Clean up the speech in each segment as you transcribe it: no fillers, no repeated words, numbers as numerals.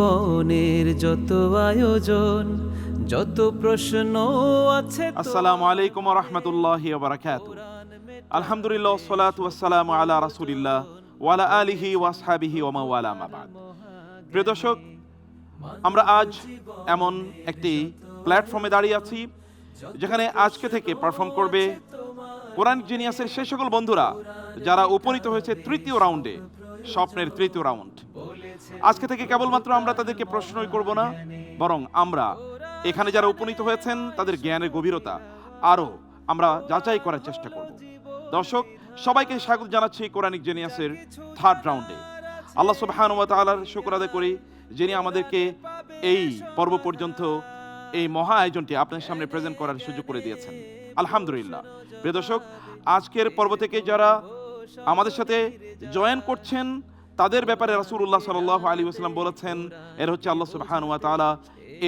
জীবনের যত আয়োজন, যত প্রশ্ন আছে। আসসালামু আলাইকুম ওয়া রাহমাতুল্লাহি ওয়া বারাকাতুহু। আলহামদুলিল্লাহ ওয়াসসালাতু ওয়াসসালামু আলা রাসূলিল্লাহ ওয়া আলা আলিহি ওয়া আসহাবিহি ওয়া মান ওয়ালা মা বাদ। প্রিয় দর্শক, আমরা আজ এমন একটি প্ল্যাটফর্মে দাঁড়িয়ে আছি যেখানে আজকে থেকে পারফর্ম করবে কোরআন জিনিয়াসের সেই সকল বন্ধুরা যারা উপনীত হয়েছে তৃতীয় রাউন্ডে, স্বপ্নের তৃতীয় রাউন্ড। আজকে থেকে কেবলমাত্র আমরা তাদেরকে প্রশ্নই করব না, বরং আমরা এখানে যারা উপনীত হয়েছেন তাদের জ্ঞানের গভীরতা আরও আমরা যাচাই করার চেষ্টা করব। দর্শক, সবাইকে স্বাগত জানাচ্ছি কোরআনিক জিনিয়াসের থার্ড রাউন্ডে। আল্লাহ সুবহানাহু ওয়া তাআলার শুকর আদায় করি, যিনি আমাদেরকে এই পর্ব পর্যন্ত এই মহা আয়োজনটি আপনার সামনে প্রেজেন্ট করার সুযোগ করে দিয়েছেন। আলহামদুলিল্লাহ। প্রিয় দর্শক, আজকের পর্ব থেকে যারা আমাদের সাথে জয়েন করছেন তাদের ব্যাপারে রাসূলুল্লাহ সাল্লাল্লাহু আলাইহি ওয়াসাল্লাম বলেছেন, এর হচ্ছে আল্লাহ সুবহানাহু ওয়া তাআলা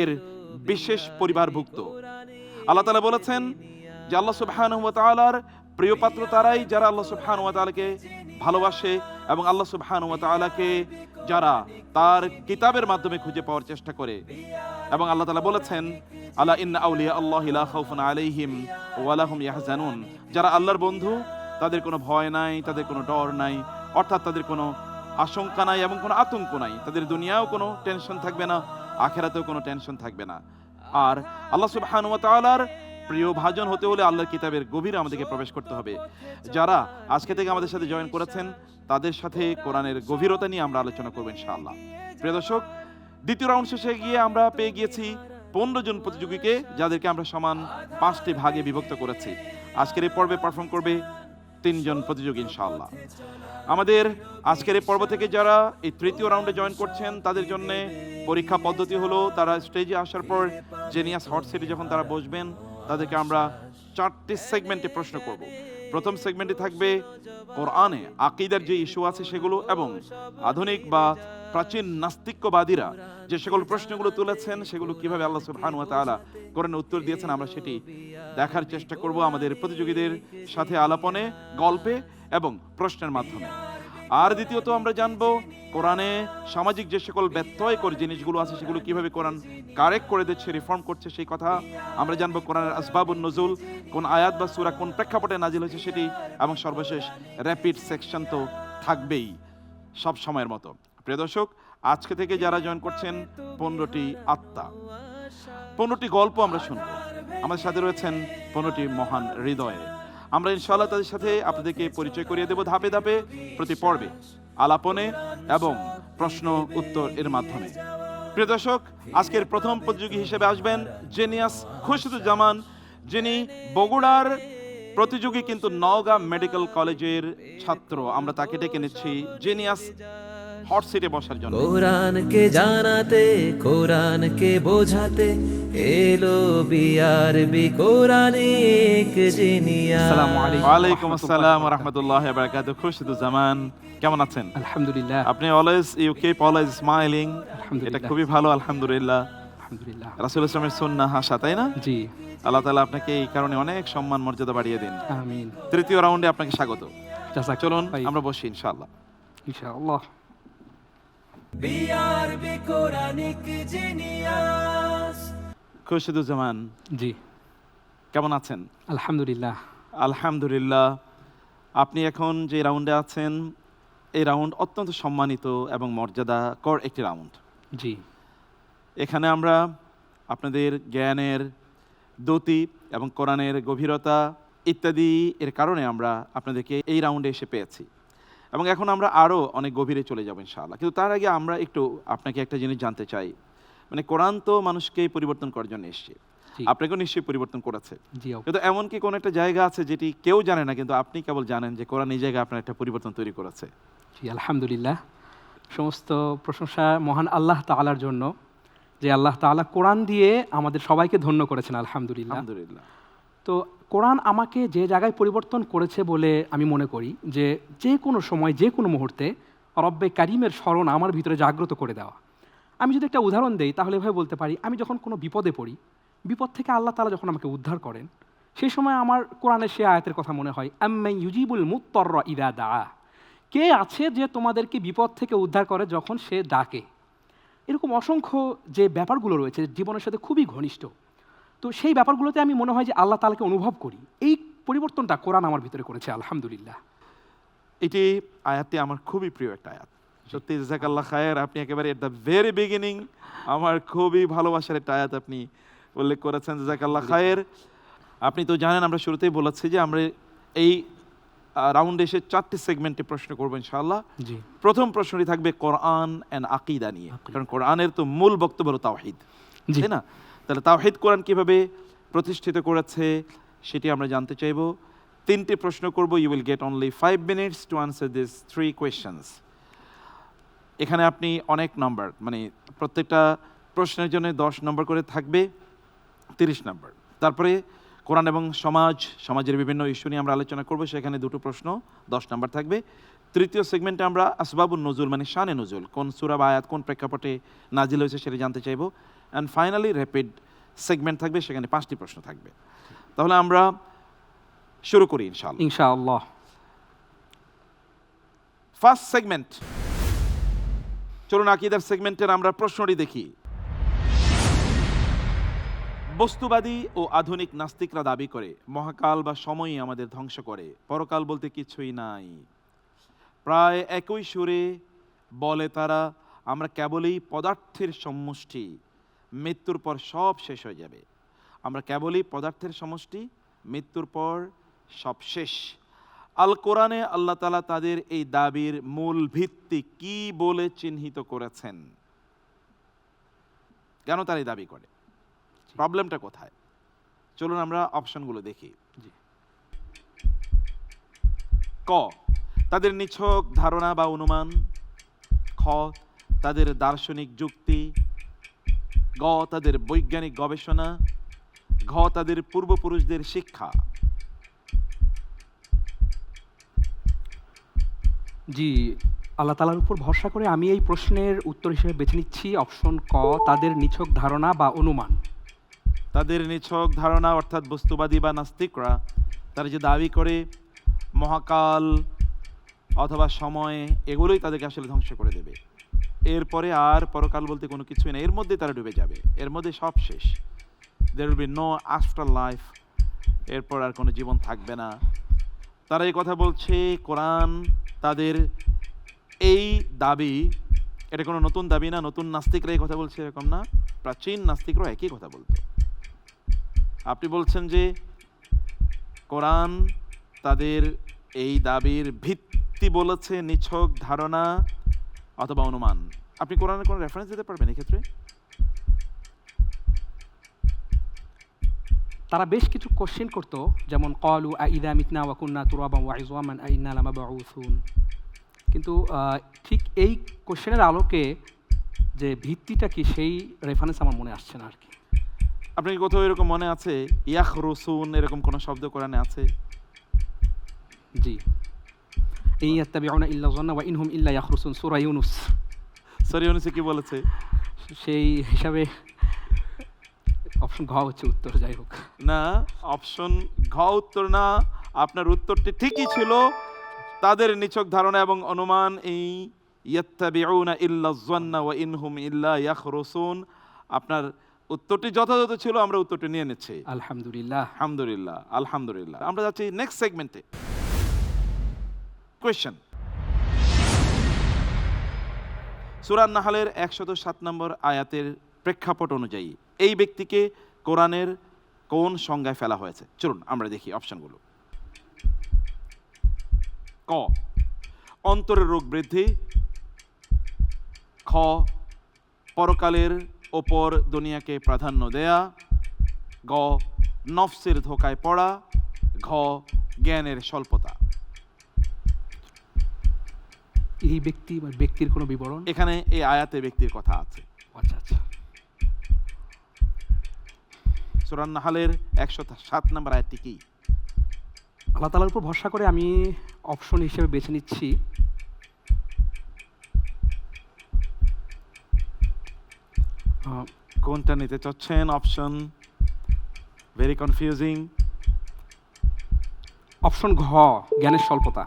এর বিশেষ পরিবারভুক্ত। আল্লাহ তাআলা বলেছেন যে আল্লাহ সুবহানাহু ওয়া তাআলার প্রিয় পাত্র তারাই যারা আল্লাহ সুবহানাহু ওয়া তাআলাকে ভালোবাসে এবং আল্লাহ সুবহানাহু ওয়া তাআলাকে যারা তার কিতাবের মাধ্যমে খুঁজে পাওয়ার চেষ্টা করে। এবং আল্লাহ তাআলা বলেছেন, আলা ইন্না আউলিয়া আল্লাহি লা খাউফুন আলাইহিম ওয়া লা হুম ইয়াহজানুন, যারা আল্লাহর বন্ধু তাদের কোনো ভয় নাই, তাদের কোনো ডর নাই, অর্থাৎ তাদের কোনো আশঙ্কা নাই এবং কোনো আতঙ্ক নাই। তাদের দুনিয়াও কোনো টেনশন থাকবে না, আখিরাতেও কোনো টেনশন থাকবে না। আর আল্লাহ সুবহানাহু ওয়া তাআলার প্রিয় ভাজন হতে হলে আল্লাহর কিতাবের গভীরে আমাদেরকে প্রবেশ করতে হবে। যারা আজকে থেকে আমাদের সাথে জয়েন করেছেন তাদের সাথে কোরআনের গভীরতা নিয়ে আমরা আলোচনা করব ইনশাআল্লাহ। প্রিয় দর্শক, দ্বিতীয় রাউন্ড শেষে গিয়ে আমরা পেয়ে গিয়েছি 15 জন প্রতিযোগীকে, যাদেরকে আমরা সমান 5টি ভাগে বিভক্ত করেছি। আজকের এই পর্বে পারফর্ম করবে 3 জন প্রতিযোগী ইনশাআল্লাহ। আমাদের আজকের এই পর্ব থেকে যারা এই তৃতীয় রাউন্ডে জয়েন করছেন তাদের জন্য পরীক্ষা পদ্ধতি হলো, তারা স্টেজে আসার পর জেনিয়াস হট সিটে যখন তারা বসবেন তাদেরকে আমরা 4টি সেগমেন্টে প্রশ্ন করব। প্রথম সেগমেন্টে থাকবে কোরআনে আকীদার যে ইস্যু আছে সেগুলো এবং আধুনিক বা প্রাচীন নাস্তিক্যবাদীরা যে সকল প্রশ্নগুলো তুলেছেন সেগুলো কিভাবে আল্লাহ সুবহানাহু ওয়া তাআলা কোরআনে উত্তর দিয়েছেন আমরা সেটি দেখার চেষ্টা করব আমাদের প্রতিযোগীদের সাথে আলাপনে, গল্পে এবং প্রশ্নের মাধ্যমে। আর দ্বিতীয়ত আমরা জানবো কোরআনে সামাজিক যে সকল ব্যত্যয়কর জিনিসগুলো আছে সেগুলো কিভাবে কোরআন কারেক্ট করে দিচ্ছে, রিফর্ম করছে সেই কথা আমরা জানবো। কোরআনের আসবাবুন নুজুল, কোন আয়াত বা সূরা কোন প্রেক্ষাপটে নাজিল হয়েছে সেটি, এবং সর্বশেষ র্যাপিড সেকশন তো থাকবেই সব সময়ের মতো। প্রিয় দর্শক, আজকে থেকে যারা জয়েন করছেন 15টি আত্মা, 15টি গল্প আমরা শুনবো। আমাদের সাথে রয়েছেন 15টি মহান হৃদয়ে। আমরা ইনশাআল্লাহ তাদের সাথে আপনাদেরকে পরিচয় করিয়ে দেব ধাপে ধাপে, প্রতি পর্বে আলাপনে এবং প্রশ্ন উত্তর এর মাধ্যমে। প্রিয় দর্শক, আজকের প্রথম প্রতিযোগী হিসেবে আসবেন জেনিয়াস খুরশিদুজ্জামান, যিনি বগুড়ার প্রতিযোগী কিন্তু নওগাঁ মেডিকেল কলেজের ছাত্র। আমরা তাকে ডেকে নিচ্ছি জেনিয়াস হট সিটে বসার জন্য। কোরআনকে জানাতে, কোরআনকে বোঝাতে এলো বিআরবি কোরআনিক জিনিয়াস। আসসালামু আলাইকুম। ওয়ালাইকুম আসসালাম ওয়া রাহমাতুল্লাহি ওয়া বারাকাতুহু। খুরশিদুজ্জামান, কেমন আছেন? আলহামদুলিল্লাহ। আপনি always you keep always smiling, এটা খুবই ভালো। আলহামদুলিল্লাহ। আলহামদুলিল্লাহ। রাসূল ইসলামের সুন্নাহ হাসা, তাই না? জি, আল্লাহ তাআলা আপনাকে এই কারণে অনেক সম্মান মর্যাদা বাড়িয়ে দিন। আমিন। তৃতীয় রাউন্ডে আপনাকে স্বাগত। জাযাক চলুন ভাই, আমরা বসি ইনশাআল্লাহ। ইনশাআল্লাহ। BRB Quranic genius. Khurshiduzzaman, ji, কেমন আছেন? আলহামদুলিল্লাহ। আলহামদুলিল্লাহ। আপনি এখন যে রাউন্ডে আছেন এই রাউন্ড অত্যন্ত সম্মানিত এবং মর্যাদাকর একটি রাউন্ড। জি, এখানে আমরা আপনাদের জ্ঞানের দ্যুতি এবং কোরআনের গভীরতা ইত্যাদি এর কারণে আমরা আপনাদেরকে এই রাউন্ডে এসে পেয়েছি এবং এখন আমরা আরও অনেক গভীরে চলে যাব ইনশাআল্লাহ। কিন্তু তার আগে আমরা একটু আপনাকে একটা জিনিস জানতে চাই, মানে কোরআন তো মানুষকে পরিবর্তন করার জন্য এসছে, জি। আপনাকেও নিশ্চয়ই পরিবর্তন করেছে। জি, কিন্তু এমন কি কোনো একটা জায়গা আছে যেটি কেউ জানে না কিন্তু আপনি কেবল জানেন যে কোরআন এই জায়গায় আপনার একটা পরিবর্তন তৈরি করেছে? জি, আলহামদুলিল্লাহ। সমস্ত প্রশংসা মহান আল্লাহ তাআলার জন্য, যে আল্লাহ তাআলা কোরআন দিয়ে আমাদের সবাইকে ধন্য করেছেন। আলহামদুলিল্লাহ। আলহামদুলিল্লাহ। তো কোরআন আমাকে যে জায়গায় পরিবর্তন করেছে বলে আমি মনে করি যে যে কোনো সময় যে কোনো মুহূর্তে রব্বে কারিমের স্মরণ আমার ভিতরে জাগ্রত করে দেওয়া। আমি যদি একটা উদাহরণ দেই তাহলে এভাবে বলতে পারি, আমি যখন কোনো বিপদে পড়ি, বিপদ থেকে আল্লাহ তাআলা যখন আমাকে উদ্ধার করেন, সেই সময় আমার কোরআনের সে আয়াতের কথা মনে হয়, আম্মান ইউজিবুল মুত্তাররা ইযা দাআ, কে আছে যে তোমাদেরকে বিপদ থেকে উদ্ধার করে যখন সে ডাকে। এরকম অসংখ্য যে ব্যাপারগুলো রয়েছে জীবনের সাথে খুবই ঘনিষ্ঠ, তো সেই ব্যাপারগুলোতে আমি মনে হয় যে আল্লাহ তাআলাকে অনুভব করি। এই পরিবর্তনটা কোরআন আমার ভিতরে করেছে, আলহামদুলিল্লাহ। এটি আয়াতটি আমার খুবই প্রিয় একটা আয়াত। সত্যি জাযাকাল্লাহ খায়ের, আপনি একেবারে এট দ্য ভেরি বিগিনিং আমার খুবই ভালোবাসার একটা আয়াত আপনি উল্লেখ করেছেন, জাযাকাল্লাহ খায়ের। আপনি তো জানেন আমরা শুরুতেই বলেছি যে আমরা এই রাউন্ডে এসে 4টি সেগমেন্টে প্রশ্ন করবো ইনশাআল্লাহ। জি প্রথম প্রশ্নটি থাকবে কোরআন অ্যান্ড আকিদা নিয়ে, কারণ কোরআনের তো মূল বক্তব্য হলো তাওহীদ, জি তাই না? তাহলে তাওহীদ কোরআন কিভাবে প্রতিষ্ঠিত করেছে সেটি আমরা জানতে চাইব। 3টি প্রশ্ন করব। You will get only 5 minutes to answer this 3 questions। এখানে আপনি অনেক নম্বর, মানে প্রত্যেকটা প্রশ্নের জন্য 10 নম্বর করে থাকবে, 30 নম্বর। তারপরে কোরআন এবং সমাজের বিভিন্ন ইস্যু নিয়ে আমরা আলোচনা করব, সেখানে 2টো প্রশ্ন 10 নম্বর থাকবে। তৃতীয় সেগমেন্টে আমরা আসবাবুন নুজুল মানে শানে নুজুল, কোন সূরা বা আয়াত কোন প্রেক্ষাপটে নাজিল হয়েছে সেটা জানতে চাইবো। অ্যান্ড ফাইনালি র্যাপিড সেগমেন্ট থাকবে, সেখানে 5টি প্রশ্ন থাকবে। তাহলে আমরা শুরু করি ইনশাআল্লাহ। ইনশাআল্লাহ। ফার্স্ট সেগমেন্ট, চলুন আকীদার সেগমেন্টের আমরা প্রশ্নটি দেখি। বস্তুবাদী ও আধুনিক নাস্তিকরা দাবি করে মহাকাল বা সময়ই আমাদের ধ্বংস করে, পরকাল বলতে কিছুই নাই। প্রায় একই সুরে বলে তারা, আমরা কেবলই পদার্থের সমষ্টি, মৃত্যুর পর সব শেষ হয়ে যাবে। আমরা কেবলই পদার্থের সমষ্টি, মৃত্যুর পর সব শেষ। আল কোরআনে আল্লাহ তাআলা তাদের এই দাবির মূল ভিত্তি কি বলে চিহ্নিত করেছেন? কেন তারা এই দাবি করে? প্রবলেমটা কোথায়? চলুন আমরা অপশনগুলো দেখি। ক, তাদের নিছক ধারণা বা অনুমান। খ, তাদের দার্শনিক যুক্তি। গ, তাদের বৈজ্ঞানিক গবেষণা। ঘ, তাদের পূর্বপুরুষদের শিক্ষা। জি, আল্লাহ তাআলার উপর ভরসা করে আমি এই প্রশ্নের উত্তর হিসেবে বেছে নিচ্ছি অপশন ক, তাদের নিছক ধারণা বা অনুমান। তাদের নিছক ধারণা অর্থাৎ বস্তুবাদী বা নাস্তিকরা তারা যে দাবি করে মহাকাল অথবা সময়, এগুলোই তাদেরকে আসলে ধ্বংস করে দেবে। এরপরে আর পরকাল বলতে কোনো কিছুই নেই, এর মধ্যে তারা ডুবে যাবে, এর মধ্যে সব শেষ। There will be no after life, এরপর আর কোনো জীবন থাকবে না। তারা এই কথা বলছে। কোরআন তাদের এই দাবি, এটা কোনো নতুন দাবি না, নতুন নাস্তিকরা এই কথা বলছে এরকম না, প্রাচীন নাস্তিকরা একই কথা বলতো। আপনি বলছেন যে কোরআন তাদের এই দাবির ভিত্তি বলেছে নিছক ধারণা অথবা অনুমান। আপনি কোরআনের কোনো রেফারেন্স দিতে পারবেন এক্ষেত্রে? তারা বেশ কিছু কোশ্চেন করতো, যেমন ক্বালু আইযা মিতনা ওয়া কুন্না তুরাবান ওয়া ইযামান আইন্না লামাবউসুন। কিন্তু ঠিক এই কোশ্চেনের আলোকে যে ভিত্তিটা কি সেই রেফারেন্স আমার মনে আসছে না আর কি। আপনার কি কোথাও এরকম মনে আছে ইয়াখরুসুন এরকম কোনো শব্দ কোরআনে আছে? জি, ইন ইয়াত্তাবিউনা ইল্লা যান্না ওয়া ইনহুম ইল্লা ইয়াখরুসুন, সূরা ইউনুস। সরি ইউনুসে কি বলেছে? সেই হিসাবে অপশন ঘ হচ্ছে উত্তর। যাই হোক, না, অপশন ঘ উত্তর না, আপনার উত্তরটি ঠিকই ছিল। তাদের নিছক ধারণা এবং অনুমান, এই ইয়াত্তাবিউনা ইল্লা যান্না ওয়া ইনহুম ইল্লা ইয়াখরুসুন। আপনার উত্তরটি যথাযথ ছিল, আমরা উত্তরটি নিয়ে নিচ্ছি। আলহামদুলিল্লাহ। আলহামদুলিল্লাহ, আলহামদুলিল্লাহ। আমরা যাচ্ছি নেক্সট সেগমেন্টে। কোয়েশ্চেন, সূরা নাহলের 107 নম্বর আয়াতের প্রেক্ষাপট অনুযায়ী এই ব্যক্তিকে কোরআনের কোন সংজ্ঞায় ফেলা হয়েছে? চলুন আমরা দেখি অপশনগুলো। ক, অন্তরের রোগ বৃদ্ধি। খ, পরকালের ওপর দুনিয়াকে প্রাধান্য দেয়া। গ, নফসের ধোকায় পড়া। ঘ, জ্ঞানের স্বল্পতা। এই ব্যক্তি বা ব্যক্তির কোনো বিবরণ এখানে এই আয়াতে ব্যক্তির কথা আছে। আচ্ছা আচ্ছা। সূরা নাহলের 107 নম্বর আয়াতটি কি? আল্লাহ তাআলার উপর ভরসা করে আমি অপশন হিসেবে বেছে নিচ্ছি কোনটা নিতে চাচ্ছেন? Option very confusing. অপশন ঘ, জ্ঞানের স্বল্পতা।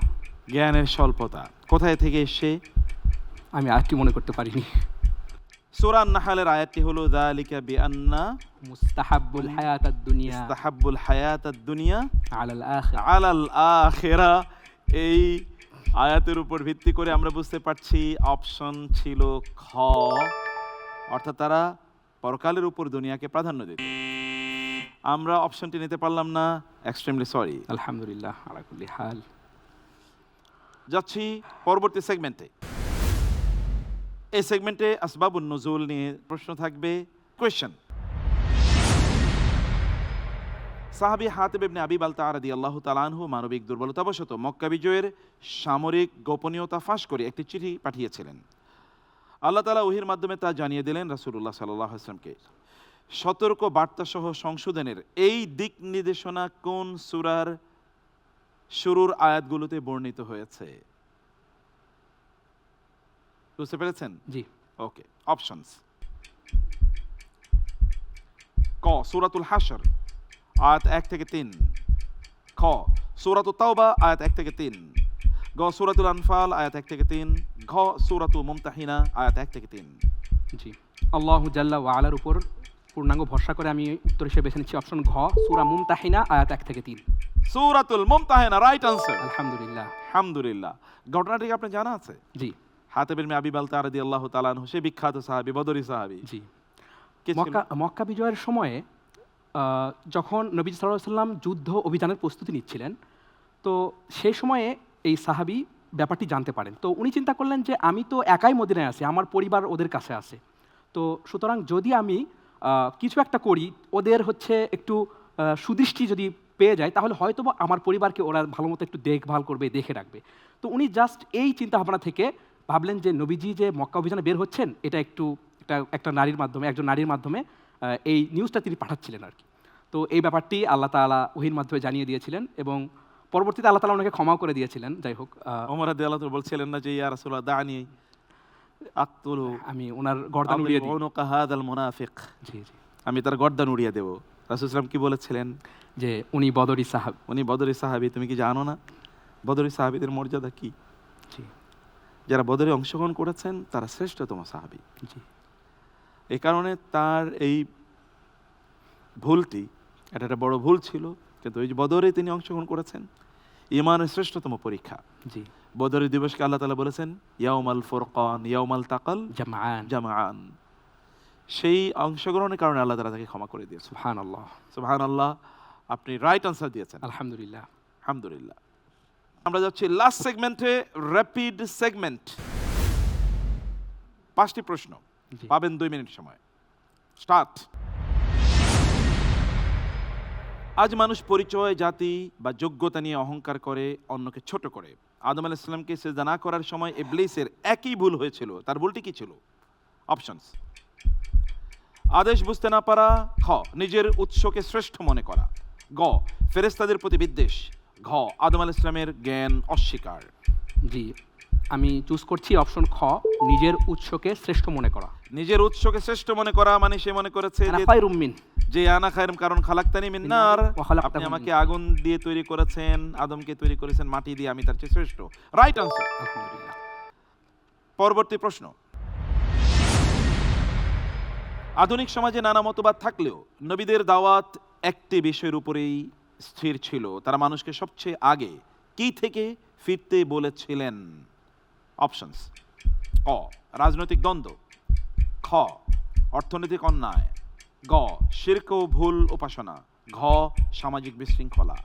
জ্ঞানের স্বল্পতা কোথায় থেকে এসে? আমি আর কি মনে করতে পারিনি। সূরা আন-নাহলের আয়াতটি হলো যালিকা বিআন্না মুস্তাহাব্বুল হায়াতাদ দুনিয়া ইস্তাহাব্বুল হায়াতাদ দুনিয়া আলাল আখিরা। আলাল আখিরা। এই আয়াতের উপর ভিত্তি করে আমরা বুঝতে পারছি অপশন ছিল খ, অর্থাৎ তারা পরকালের উপর দুনিয়াকে প্রাধান্য দিত। আমরা অপশনটি নিতে পারলাম না, এক্সট্রিমলি সরি। আলহামদুলিল্লাহ আলা কুল্লি হাল। যাচ্ছি পরবর্তী সেগমেন্টে। এই সেগমেন্টে আসবাবুন নুজুল নিয়ে প্রশ্ন থাকবে। কোয়েশ্চেন: সাহাবী হাতিব ইবনে আবি বালতাআ রাদিয়াল্লাহু তাআলা আনহু মানবিক দুর্বলতাবশত মক্কা বিজয়ের সামরিক গোপনীয়তা ফাঁস করে একটি চিঠি পাঠিয়েছিলেন। আল্লাহ তাআলা ওহীর মাধ্যমে তা জানিয়ে দিলেন রাসূলুল্লাহ সাল্লাল্লাহু আলাইহি ওয়াসাল্লামকে। সতর্ক বার্তা সহ সংশোধনের এই দিক নির্দেশনা কোন সূরার শুরুর আয়াতগুলোতে বর্ণিত হয়েছে? বুঝতে পেরেছেন? জি। ওকে, অপশনস: ক সূরাতুল হাশর আয়াত 1 থেকে 3, খ সূরাতুত তাওবা আয়াত 1 থেকে 3, গ সূরাতুল আনফাল আয়াত 1 থেকে 3, ঘ সূরাতুল মুমতাহিনা আয়াত 1 থেকে 3। জি, আল্লাহু জাল্লা ওয়া আলার উপর পূর্ণাঙ্গ ভরসা করে আমি উত্তর হিসেবে বেছে নিচ্ছি অপশন ঘ, সূরা মুমতাহিনা আয়াত 1 থেকে 3। সূরাতুল মুমতাহিনা, রাইট আনসার। আলহামদুলিল্লাহ। আলহামদুলিল্লাহ। ঘটনাটি আপনার জানা আছে? জি। হাতিব ইবনে আবি বালতাআ রাদিয়াল্লাহু তাআলা আনহু সে বিখ্যাত সাহাবী, বদরি সাহাবী। জি। কে ছিল? মক্কা বিজয়ের সময়ে যখন নবী সাল্লাল্লাহু আলাইহি ওয়াসাল্লাম যুদ্ধ অভিযানের প্রস্তুতি নিচ্ছিলেন, তো সেই সময়ে এই সাহাবী ব্যাপারটি জানতে পারেন। তো উনি চিন্তা করলেন যে আমি তো একাই মদিনায় আছি, আমার পরিবার ওদের কাছে আছে, তো সুতরাং যদি আমি কিছু একটা করি, ওদের হচ্ছে একটু সুদৃষ্টি যদি পেয়ে যায়, তাহলে হয়তো বা আমার পরিবারকে ওরা ভালো মতো একটু দেখভাল করবে, দেখে রাখবে। তো উনি জাস্ট এই চিন্তা ভাবনা থেকে ভাবলেন যে নবীজি যে মক্কা অভিযানে বের হচ্ছেন, এটা একজন নারীর মাধ্যমে এই নিউজটা তিনি পাঠাচ্ছিলেন আর কি। তো এই ব্যাপারটি আল্লাহ তাআলা ওহীর মাধ্যমে জানিয়ে দিয়েছিলেন এবং পরবর্তীতে আল্লাহ তাআলা ওনাকে ক্ষমাও করে দিয়েছিলেন। যাই হোক, ওমর রাদিয়াল্লাহু তাআলা বলছিলেন না যে ইয়া রাসূলুল্লাহ দানি আক্তুলু, আমি ওনার গর্দান উড়িয়ে দিই। উনুকা হাদাল মুনাফিক, জি জি, আমি তার গর্দান উড়িয়ে দেব। রাসূল সাল্লাল্লাহু আলাইহি ওয়াসাল্লাম কি বলেছিলেন? যে উনি বদরি সাহাবী। উনি বদরি সাহাবী, তুমি কি জানো না বদরি সাহাবীদের মর্যাদা কি? জি। যারা বদরে অংশগ্রহণ করেছেন তারা শ্রেষ্ঠতম সাহাবী। জি। এই কারণে তার এই ভুলটি, এটা একটা বড় ভুল ছিল, কিন্তু এই যে বদরে তিনি অংশগ্রহণ করেছেন, ঈমানের শ্রেষ্ঠতম পরীক্ষা। জি। বদরের দিবসকে আল্লাহ তাআলা বলেছেন ইয়াউমাল ফুরকান ইয়াউমাল তাকাল জামাআন। সেই অংশগ্রহণের কারণে আল্লাহ তাআলা তাকে ক্ষমা করে দিয়েছেন। সুবহানাল্লাহ। সুবহানাল্লাহ, আপনি রাইট আনসার দিয়েছেন। আলহামদুলিল্লাহ। আলহামদুলিল্লাহ। আমরা যাচ্ছি লাস্ট সেগমেন্টে, র্যাপিড সেগমেন্ট। 5টি প্রশ্ন, জি। পাবেন 2 মিনিট সময়। স্টার্ট। আজ মানুষ পরিচয়, জাতি বা যোগ্যতা নিয়ে অহংকার করে, অন্যকে ছোট করে। আদম আলাইহিস সালামকে সিজদা না করার সময় ইবলিসের একই ভুল হয়েছিল, তার ভুলটি কি ছিল? অপশনস: আদেশ বুঝতে না পারা, খ নিজের উৎসকে শ্রেষ্ঠ মনে করা, গ ফেরেশতাদের প্রতি বিদ্বেষ, ঘ আদম আলাইহিস সালামের জ্ঞান অস্বীকার। জি, আমি চুজ করছি অপশন খ, নিজের উৎসকে শ্রেষ্ঠ মনে করা। নিজের উৎসকে শ্রেষ্ঠ মনে করা মানে সে মনে করেছে যে আনা খায়রুম কারণ খালাকতানি মিন নার, আপনি আমাকে আগুন দিয়ে তৈরি করেছেন, আদমকে তৈরি করেছেন মাটি দিয়ে, আমি তার চেয়ে শ্রেষ্ঠ। Right answer. আলহামদুলিল্লাহ। পরবর্তী প্রশ্ন। আধুনিক সমাজে নানা মতবাদ থাকলেও নবীদের দাওয়াত একটি বিষয়ের উপরেই স্থির ছিল, তারা মানুষকে সবচেয়ে আগে কি থেকে ফিরতে বলেছিলেন? অপশনস: ক রাজনৈতিক দ্বন্দ্ব, খ অর্থনৈতিক অন্যায়, গ শিরক ও ভুল উপাসনা, ঘ সামাজিক বিশৃঙ্খলা।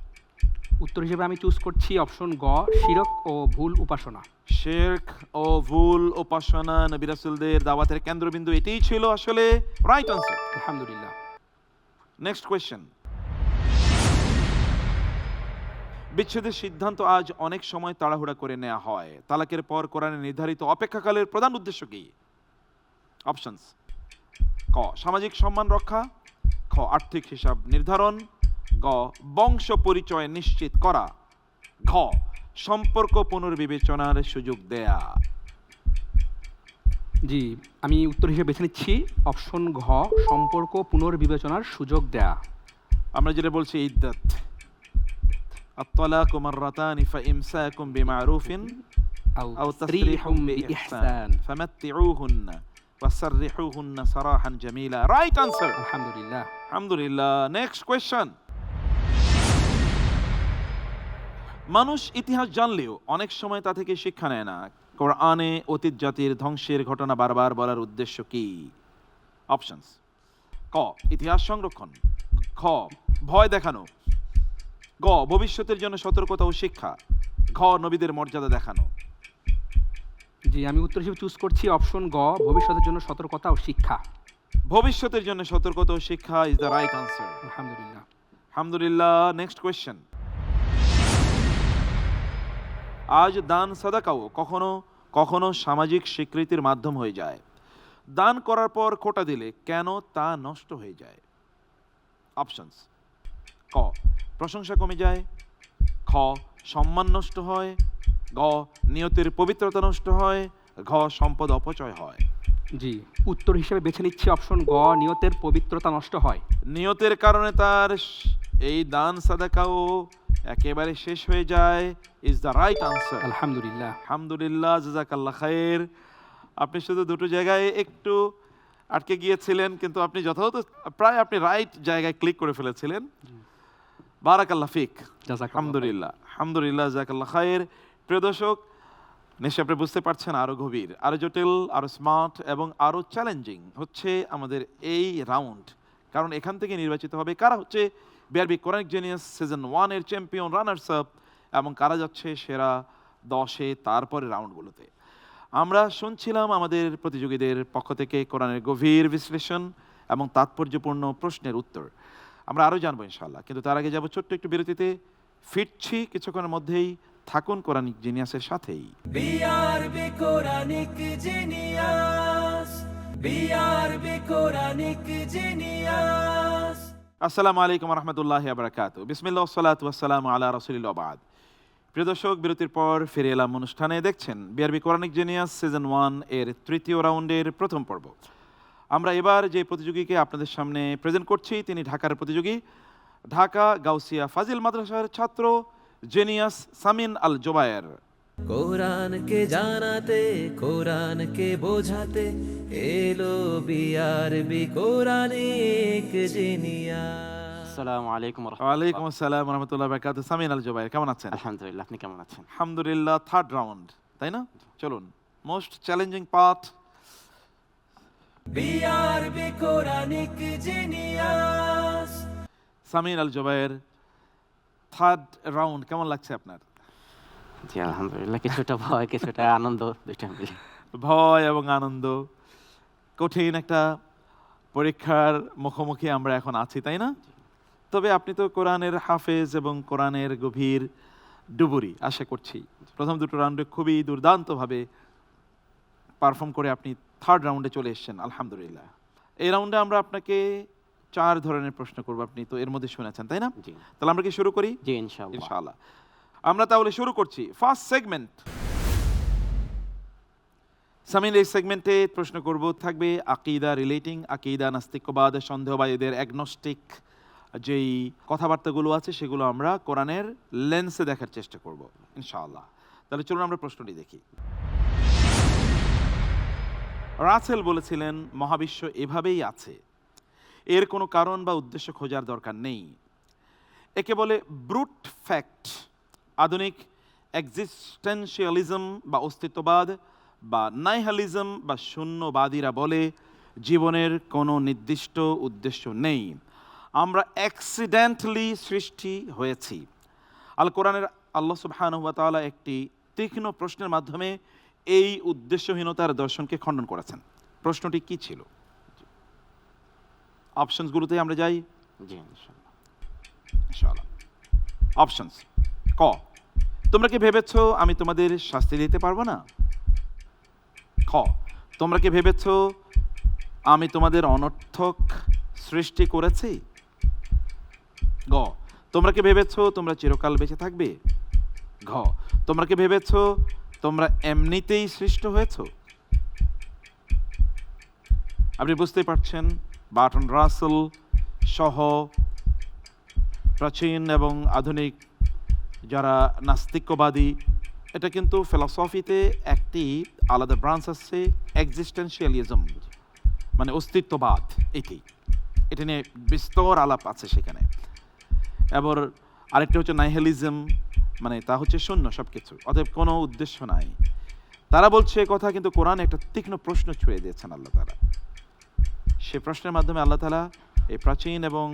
উত্তর হিসেবে আমি চুজ করছি অপশন গ, শিরক ও ভুল উপাসনা। শিরক ও ভুল উপাসনা নবী রাসূলদের দাওয়াতের কেন্দ্রবিন্দু এটাই ছিল আসলে। Right answer. আলহামদুলিল্লাহ। Next question. বিচ্ছেদের সিদ্ধান্ত আজ অনেক সময় তাড়াহুড়া করে নেওয়া হয়, তালাকের পর কোরআনে নির্ধারিত অপেক্ষাকালের প্রধান উদ্দেশ্য কি? অপশনস: ক সামাজিক সম্মান রক্ষা, খ আর্থিক হিসাব নির্ধারণ, গ বংশ পরিচয় নিশ্চিত করা, ঘ সম্পর্ক পুনর্বিবেচনার সুযোগ দেয়া। জি, আমি উত্তর হিসেবে বেছে নিচ্ছি অপশন ঘ, সম্পর্ক পুনর্বিবেচনার সুযোগ দেয়া। আমরা যেটা বলছি ইদ্দাত, আত-তালাকু মাররাতানি ফাইমসাকুম বিমারুফিন আও তাসরিহুম বিইহসান ফামাত্তিউহুন্না ওয়াসাররিহুহুন্না সারাহান জামিলা। Right answer. আলহামদুলিল্লাহ। আলহামদুলিল্লাহ। Next question. মানুষ ইতিহাস জানলেও অনেক সময় তা থেকে শিক্ষা নেয় না। কোরআনে অতীত জাতির ধ্বংসের ঘটনা বারবার বলার উদ্দেশ্য কি? অপশনস: ক, ইতিহাস সংরক্ষণ; খ, ভয় দেখানো; গ, ভবিষ্যতের জন্য সতর্কতা ও শিক্ষা; ঘ, নবীদের মর্যাদা দেখানো। জি, আমি উত্তর হিসেবে চুজ করছি অপশন গ, ভবিষ্যতের জন্য সতর্কতা ও শিক্ষা। ভবিষ্যতের জন্য সতর্কতা ও শিক্ষা ইজ দ্য রাইট আনসার। আলহামদুলিল্লাহ। আলহামদুলিল্লাহ। Next question. আজ দান সাদাকাও কখনো কখনো সামাজিক স্বীকৃতির মাধ্যম হয়ে যায়। দান করার পর খোটা দিলে কেন তা নষ্ট হয়ে যায়? অপশনস: ক, প্রশংসা কমে যায়; খ, সম্মান নষ্ট হয়; গ, নিয়তের পবিত্রতা নষ্ট হয়; ঘ, সম্পদ অপচয় হয়। জি, উত্তর হিসেবে বেছে নিচ্ছি অপশন গ, নিয়তের পবিত্রতা নষ্ট হয়। নিয়তের কারণে তার এই দান সাদাকাও একেবারে শেষ হয়ে যায় ইজ দ্য রাইট আনসার। আলহামদুলিল্লাহ। আলহামদুলিল্লাহ, জাযাকাল্লাহ খায়ের। আপনি শুধু দুটো জায়গায় একটু আটকে গিয়েছিলেন, কিন্তু আপনি যথাযথ প্রায় আপনি রাইট জায়গায় ক্লিক করে ফেলেছিলেন। বারাকাল্লাহ ফিক। জাযাকাল্লাহ। আলহামদুলিল্লাহ। আলহামদুলিল্লাহ, জাযাকাল্লাহ খায়ের। প্রিয় দর্শক, নিশ্চয়ই আপনি বুঝতে পারছেন আরো গভীর, আরো জটিল, আরো স্মার্ট এবং আরো চ্যালেঞ্জিং হচ্ছে আমাদের এই রাউন্ড। কারণ এখান থেকে নির্বাচিত হবে কারা হচ্ছে বিআরবি কোরআনিক জিনিয়াস সিজন 1 এর চ্যাম্পিয়ন, রানার্স আপ, এবং কারা যাচ্ছে সেরা 10-এ তারপরে রাউন্ডগুলোতে। আমরা শুনছিলাম আমাদের প্রতিযোগীদের পক্ষ থেকে কোরআনের গভীর বিশ্লেষণ এবং তাৎপর্যপূর্ণ প্রশ্নের উত্তর। আমরা আরও জানবো ইনশাআল্লাহ, কিন্তু তার আগে যাব ছোট্ট একটু বিরতিতে। ফিরছি কিছুক্ষণের মধ্যেই। থাকুন কোরআনিক জিনিয়াসের সাথেই। BRB Quranic genius, BRB Quranic genius. আসসালামু আলাইকুম রহমতুল্লাহি ওয়া বারাকাতুহু। বিসমিল্লাহ ওয়াসসালাতু ওয়াসসালামু আলা রাসূলিল্লাহ ওয়া বাদ। প্রিয় দর্শক, বিরতির পর ফিরে এলাম অনুষ্ঠানে। দেখছেন বিআরবি কোরআনিক জিনিয়াস সিজন 1 এর তৃতীয় রাউন্ডের প্রথম পর্ব। আমরা এবার যে প্রতিযোগীকে আপনাদের সামনে প্রেজেন্ট করছি তিনি ঢাকার প্রতিযোগী, ঢাকা গাউসিয়া ফাজিল মাদ্রাসার ছাত্র জিনিয়াস সামিন আল জোবায়ের। কোরআনকে জানাতে, কোরআনকে বোঝাতে এলো বিআরবি কোরআনিক জিনিয়াস। আসসালামু আলাইকুম ওয়া ওয়ালাইকুম আসসালাম ওয়া রাহমাতুল্লাহি ওয়া বারাকাতুহু। সামিন আল জোবায়ের, কেমন আছেন? আলহামদুলিল্লাহ, আপনি কেমন আছেন? আলহামদুলিল্লাহ। থার্ড রাউন্ড, তাই না? চলুন, most challenging part. BRB Quranic genius. Samin Al Zobayer, third round কেমন লাগছে আপনার? জি আলহামদুলিল্লাহ, কিছুটা ভয় কিছুটা আনন্দ দুইটা মিলে। ভয় এবং আনন্দ, কঠিন একটা পরীক্ষার মুখোমুখি আমরা এখন আছি, তাই না? তবে আপনি তো কোরআনের হাফেজ এবং কোরআনের গভীর ডুবুরি, আশা করছি প্রথম দুটো রাউন্ডে খুবই দুর্দান্তভাবে পারফর্ম করে আপনি থার্ড রাউন্ডে চলে এসেছেন, আলহামদুলিল্লাহ। এই রাউন্ডে আমরা আপনাকে 4 ধরনের প্রশ্ন করব, আপনি তো এর মধ্যে শুনেছেন, তাই না? জি তাহলে আমরা কি শুরু করি? জি ইনশাআল্লাহ। ইনশাআল্লাহ। আমরা তাহলে শুরু করছি ফার্স্ট সেগমেন্ট। সামিন, এই সেগমেন্টে প্রশ্ন করব থাকবে আকীদা রিলেটিং, আকীদা, নাস্তিকবাদ, সন্দেহবাদীদের অ্যাগনস্টিক যেই কথাবার্তাগুলো আছে সেগুলো আমরা কোরআনের লেন্সে দেখার চেষ্টা করব ইনশাআল্লাহ। তাহলে চলুন আমরা প্রশ্নটি দেখি। রাসেল বলেছিলেন মহাবিশ্ব এভাবেই আছে, এর কোনো কারণ বা উদ্দেশ্য খোঁজার দরকার নেই। একে বলে ব্রুট ফ্যাক্ট। আধুনিক এক্সিস্টেন্সিয়ালিজম বা অস্তিত্ববাদ বা নাইহালিজম বা শূন্যবাদীরা বলে জীবনের কোনো নির্দিষ্ট উদ্দেশ্য নেই, আমরা অ্যাক্সিডেন্টালি সৃষ্টি হয়েছি। আল কোরআনের আল্লাহ সুবহানাহু ওয়া তাআলা একটি তীক্ষ্ণ প্রশ্নের মাধ্যমে এই উদ্দেশ্যহীনতার দর্শনকে খণ্ডন করেছেন। প্রশ্নটি কি ছিল? অপশনসগুলোতে আমরা যাই জি ইনশাআল্লাহ। ইনশাআল্লাহ। অপশনস: ক, তোমরা কি ভেবেছ আমি তোমাদের শাস্তি দিতে পারবো না? খ, তোমরা কি ভেবেছ আমি তোমাদের অনর্থক সৃষ্টি করেছি? গ, তোমরা কি ভেবেছ তোমরা চিরকাল বেঁচে থাকবে? ঘ, তোমরা কি ভেবেছ তোমরা এমনিতেই সৃষ্ট হয়েছ? আপনি বুঝতে পারছেন বার্টন রাসেল সহ প্রাচীন এবং আধুনিক যারা নাস্তিকবাদী, এটা কিন্তু ফিলসফিতে একটি আলাদা ব্রাঞ্চ আছে, এক্সিস্টেন্সিয়ালিজম। মানে অস্তিত্ববাদ, এটা নিয়ে বিস্তর আলাপ আছে সেখানে। এবার আরেকটা হচ্ছে নাইহেলিজম, মানে তা হচ্ছে শূন্য সব কিছু, অতএব কোনো উদ্দেশ্য নাই। তারা বলছে কথা, কিন্তু কোরআনে একটা তীক্ষ্ণ প্রশ্ন ছুঁয়ে দিয়েছেন আল্লাহ তাআলা। সে প্রশ্নের মাধ্যমে আল্লাহ তাআলা এই প্রাচীন এবং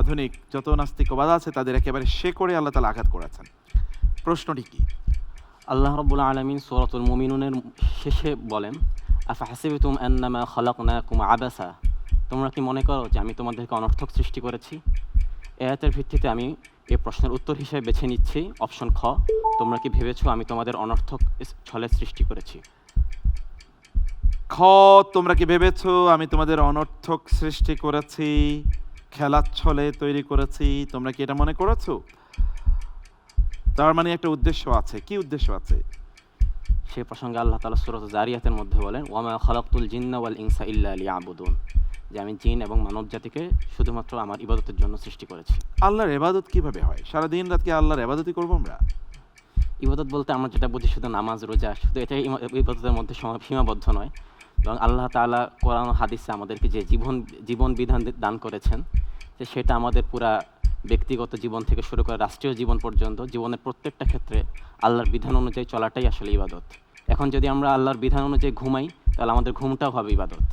আধুনিক যত নাস্তিকবাদ আছে তাদের একেবারে সে করে আল্লাহ তাআলা আঘাত করেছেন। প্রশ্নটি কি? আল্লাহ রাব্বুল আলামিন সূরাতুল মুমিনুনের শেষে বলেন, আফাহাসিবতুম আন্নামা খালাকনাকুম আবাসা, তোমরা কি মনে করো যে আমি তোমাদেরকে অনর্থক সৃষ্টি করেছি? এই আয়াতের ভিত্তিতে আমি এই প্রশ্নের উত্তর হিসেবে বেছে নিচ্ছি অপশন খ, তোমরা কি ভেবেছো আমি তোমাদের অনর্থক ছলে সৃষ্টি করেছি? খ, তোমরা কি ভেবেছো আমি তোমাদের অনর্থক সৃষ্টি করেছি, খেলার ছলে তৈরি করেছি? তোমরা কি এটা মনে করেছো? তার মানে একটা উদ্দেশ্য আছে। কি উদ্দেশ্য আছে? সেই প্রসঙ্গে আল্লাহ তাআলা সূরা জারিয়াতের মধ্যে বলেন, ওয়ামা খালাকতুল জিন্না ওয়াল ইনসা ইল্লা লিয়াবুদুন, যে আমি জিন এবং মানব জাতিকে শুধুমাত্র আমার ইবাদতের জন্য সৃষ্টি করেছি। আল্লাহর ইবাদত কিভাবে হয়? সারা দিন রাত কি আল্লাহর ইবাদতই করবো আমরা? ইবাদত বলতে আমরা যেটা বুঝি শুধু নামাজ রোজা, শুধু এটাই ইবাদতের মধ্যে সীমাবদ্ধ নয়, এবং আল্লাহ তাআলা কোরআন ও হাদিসে আমাদেরকে যে জীবন বিধান দান করেছেন, যে সেটা আমাদের পুরা ব্যক্তিগত জীবন থেকে শুরু করে রাষ্ট্রীয় জীবন পর্যন্ত জীবনের প্রত্যেকটা ক্ষেত্রে আল্লাহর বিধান অনুযায়ী চলাটাই আসলে ইবাদত। এখন যদি আমরা আল্লাহর বিধান অনুযায়ী ঘুমাই, তাহলে আমাদের ঘুমটাও হবে ইবাদত।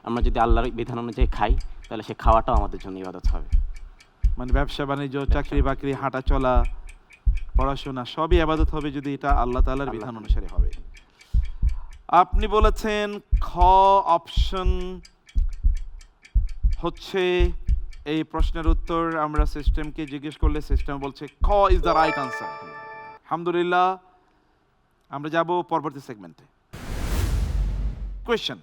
আমরা যদি আল্লাহর বিধান অনুযায়ী খাই, তাহলে সে খাওয়াটাও আমাদের জন্য ইবাদত হবে। মানে ব্যবসা বাণিজ্য, চাকরি বাকরি, হাঁটা চলা, পড়াশোনা সবই ইবাদত হবে যদি এটা আল্লাহ তাআলার বিধান অনুসারে হবে। আপনি বলেছেন খ অপশন হচ্ছে এই প্রশ্নের উত্তর। আমরা সিস্টেমকে জিজ্ঞেস করলে সিস্টেম বলছে খ ইজ দ্য রাইট আনসার। আলহামদুলিল্লাহ, আমরা যাব পরবর্তী সেগমেন্টে। কোয়েশ্চেন: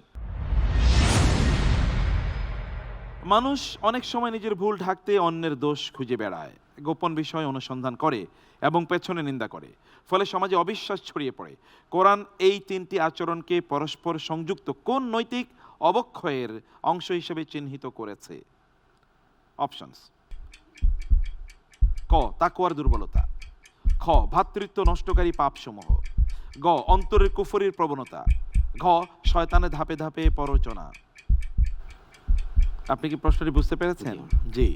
মানুষ অনেক সময় নিজের ভুল ঢাকতে অন্যের দোষ খুঁজে বেড়ায়, গোপন বিষয় অনুসন্ধান করে এবং পেছনে নিন্দা করে, ফলে সমাজে অবিশ্বাস ছড়িয়ে পড়ে। কোরআন এই তিনটি আচরণকে পরস্পর সংযুক্ত কোন নৈতিক অবক্ষয়ের অংশ হিসেবে চিহ্নিত করেছে? অপশনস: ক তাকওয়ার দুর্বলতা, খ ভ্রাতৃত্ব নষ্টকারী পাপসমূহ, গ অন্তরের কুফরির প্রবণতা, ঘ শয়তানের ধাপে ধাপে প্ররোচনা। আপনি কি প্রশ্নটি বুঝতে পেরেছেন? জি,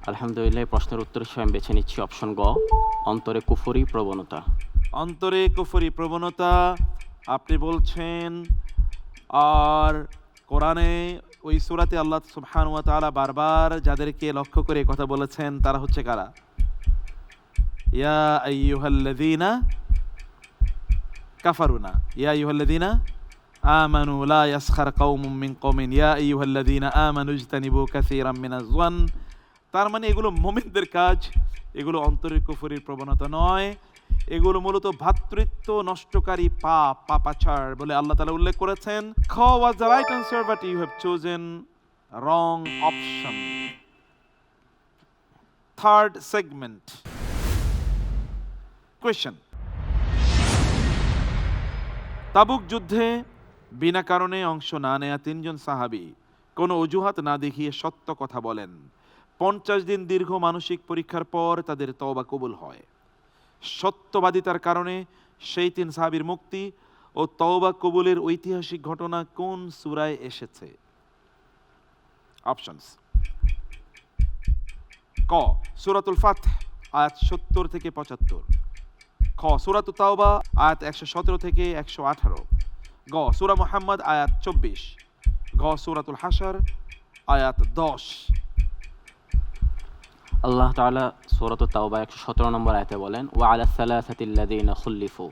আলহামদুলিল্লাহ, এই প্রশ্নের উত্তর হিসেবে আমি বেছে নিচ্ছি অপশন গ, অন্তরে কুফরি প্রবণতা। অন্তরে কুফরি প্রবণতা আপনি বলছেন। আর কোরআনে ওই সূরাতে আল্লাহ সুবহানাহু ওয়া তাআলা বারবার যাদেরকে লক্ষ্য করে কথা বলেছেন তারা হচ্ছে কারা? ইয়া আইয়ুহাল্লাযীনা কাফারুনা, ইয়া আইয়ুহাল্লাযীনা আমানু লা ইয়াসখার কওমুম মিন কওমিন, ইয়া আইয়ুহাল্লাযীনা আমানু ইজতানিবু কাসীরাম মিনাজ যান। তার মানে এগুলো মুমিনদের কাজ, এগুলো অন্তরের কুফরির প্রবণতা নয়, এগুলো মূলত ভ্রাতৃত্ব নষ্টকারী পাপাচার বলে আল্লাহ তাআলা উল্লেখ করেছেন। খ was the right answer, but you have chosen wrong option. Third segment question: Tabuk যুদ্ধে বিনা কারণে অংশ না নেয়া তিনজন সাহাবী কোনো অজুহাত না দেখিয়ে সত্য কথা বলেন। 50 দিন দীর্ঘ মানসিক পরীক্ষার পর তাদের তওবা কবুল হয়। সত্যবাদিতার কারণে সেই 3 সাহাবীর মুক্তি ও তওবা কবুলের ঐতিহাসিক ঘটনা কোন সূরায় এসেছে? অপশনস: ক সূরাতুল ফাতহ আয়াত 70 থেকে 75, খ সূরাতুত তাওবা আয়াত 117 থেকে 118, গ সূরা মুহাম্মদ আয়াত 24, ঘ সূরাতুল হাশর আয়াত 10। আল্লাহ তাআলা সূরাতুত তাওবা 117 নম্বর আয়াতে বলেন, ওয়া আলাস সালাসাতিল্লাযীনা খুল্লিফু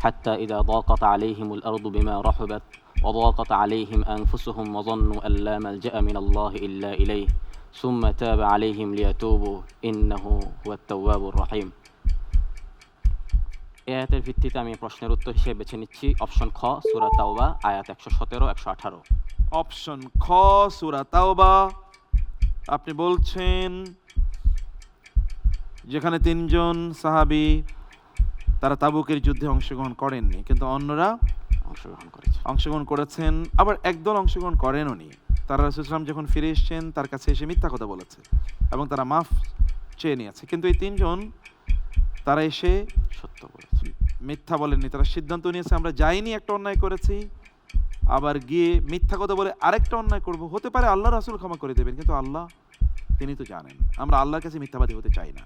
হাত্তা ইযা দাকাত আলাইহিমুল আরদু বিমা রাহুবাত ওয়া দাকাত আলাইহিম আনফুসুহুম ওয়া যান্নু আল্লা মালজাআ মিনাল্লাহি ইল্লা ইলাইহি সুম্মা তাবা আলাইহিম লিয়াতুবু ইন্নাহু হুয়াত তাওয়াবুর রহিম। এই আয়াতের ভিত্তিতে আমি প্রশ্নের উত্তর হিসেবে বেছে নিচ্ছি অপশন খ, সূরা তাওবা আয়াত 117 118। অপশন খ সূরা তাওবা। আপনি বলছেন যেখানে 3 জন সাহাবী তারা তাবুকের যুদ্ধে অংশগ্রহণ করেননি, কিন্তু অন্যরা অংশগ্রহণ করেছেন, আবার একদল অংশগ্রহণ করেননি। তারা রাসূল সাল্লাল্লাহু আলাইহি ওয়াসাল্লাম যখন ফিরে এসেছেন তার কাছে এসে মিথ্যা কথা বলেছে এবং তারা মাফ চেয়ে নিয়েছে, কিন্তু এই 3 জন তারা এসে সত্য বলেছে, মিথ্যা বলেননি। তারা সিদ্ধান্ত নিয়েছে আমরা যাইনি, একটা অন্যায় করেছি, আবার গিয়ে মিথ্যা কথা বলে আরেকটা অন্যায় করব, হতে পারে আল্লাহ রাসূল ক্ষমা করে দেবেন, কিন্তু আল্লাহ তিনি তো জানেন। আমরা আল্লাহর কাছে মিথ্যাবাদী হতে চাই না,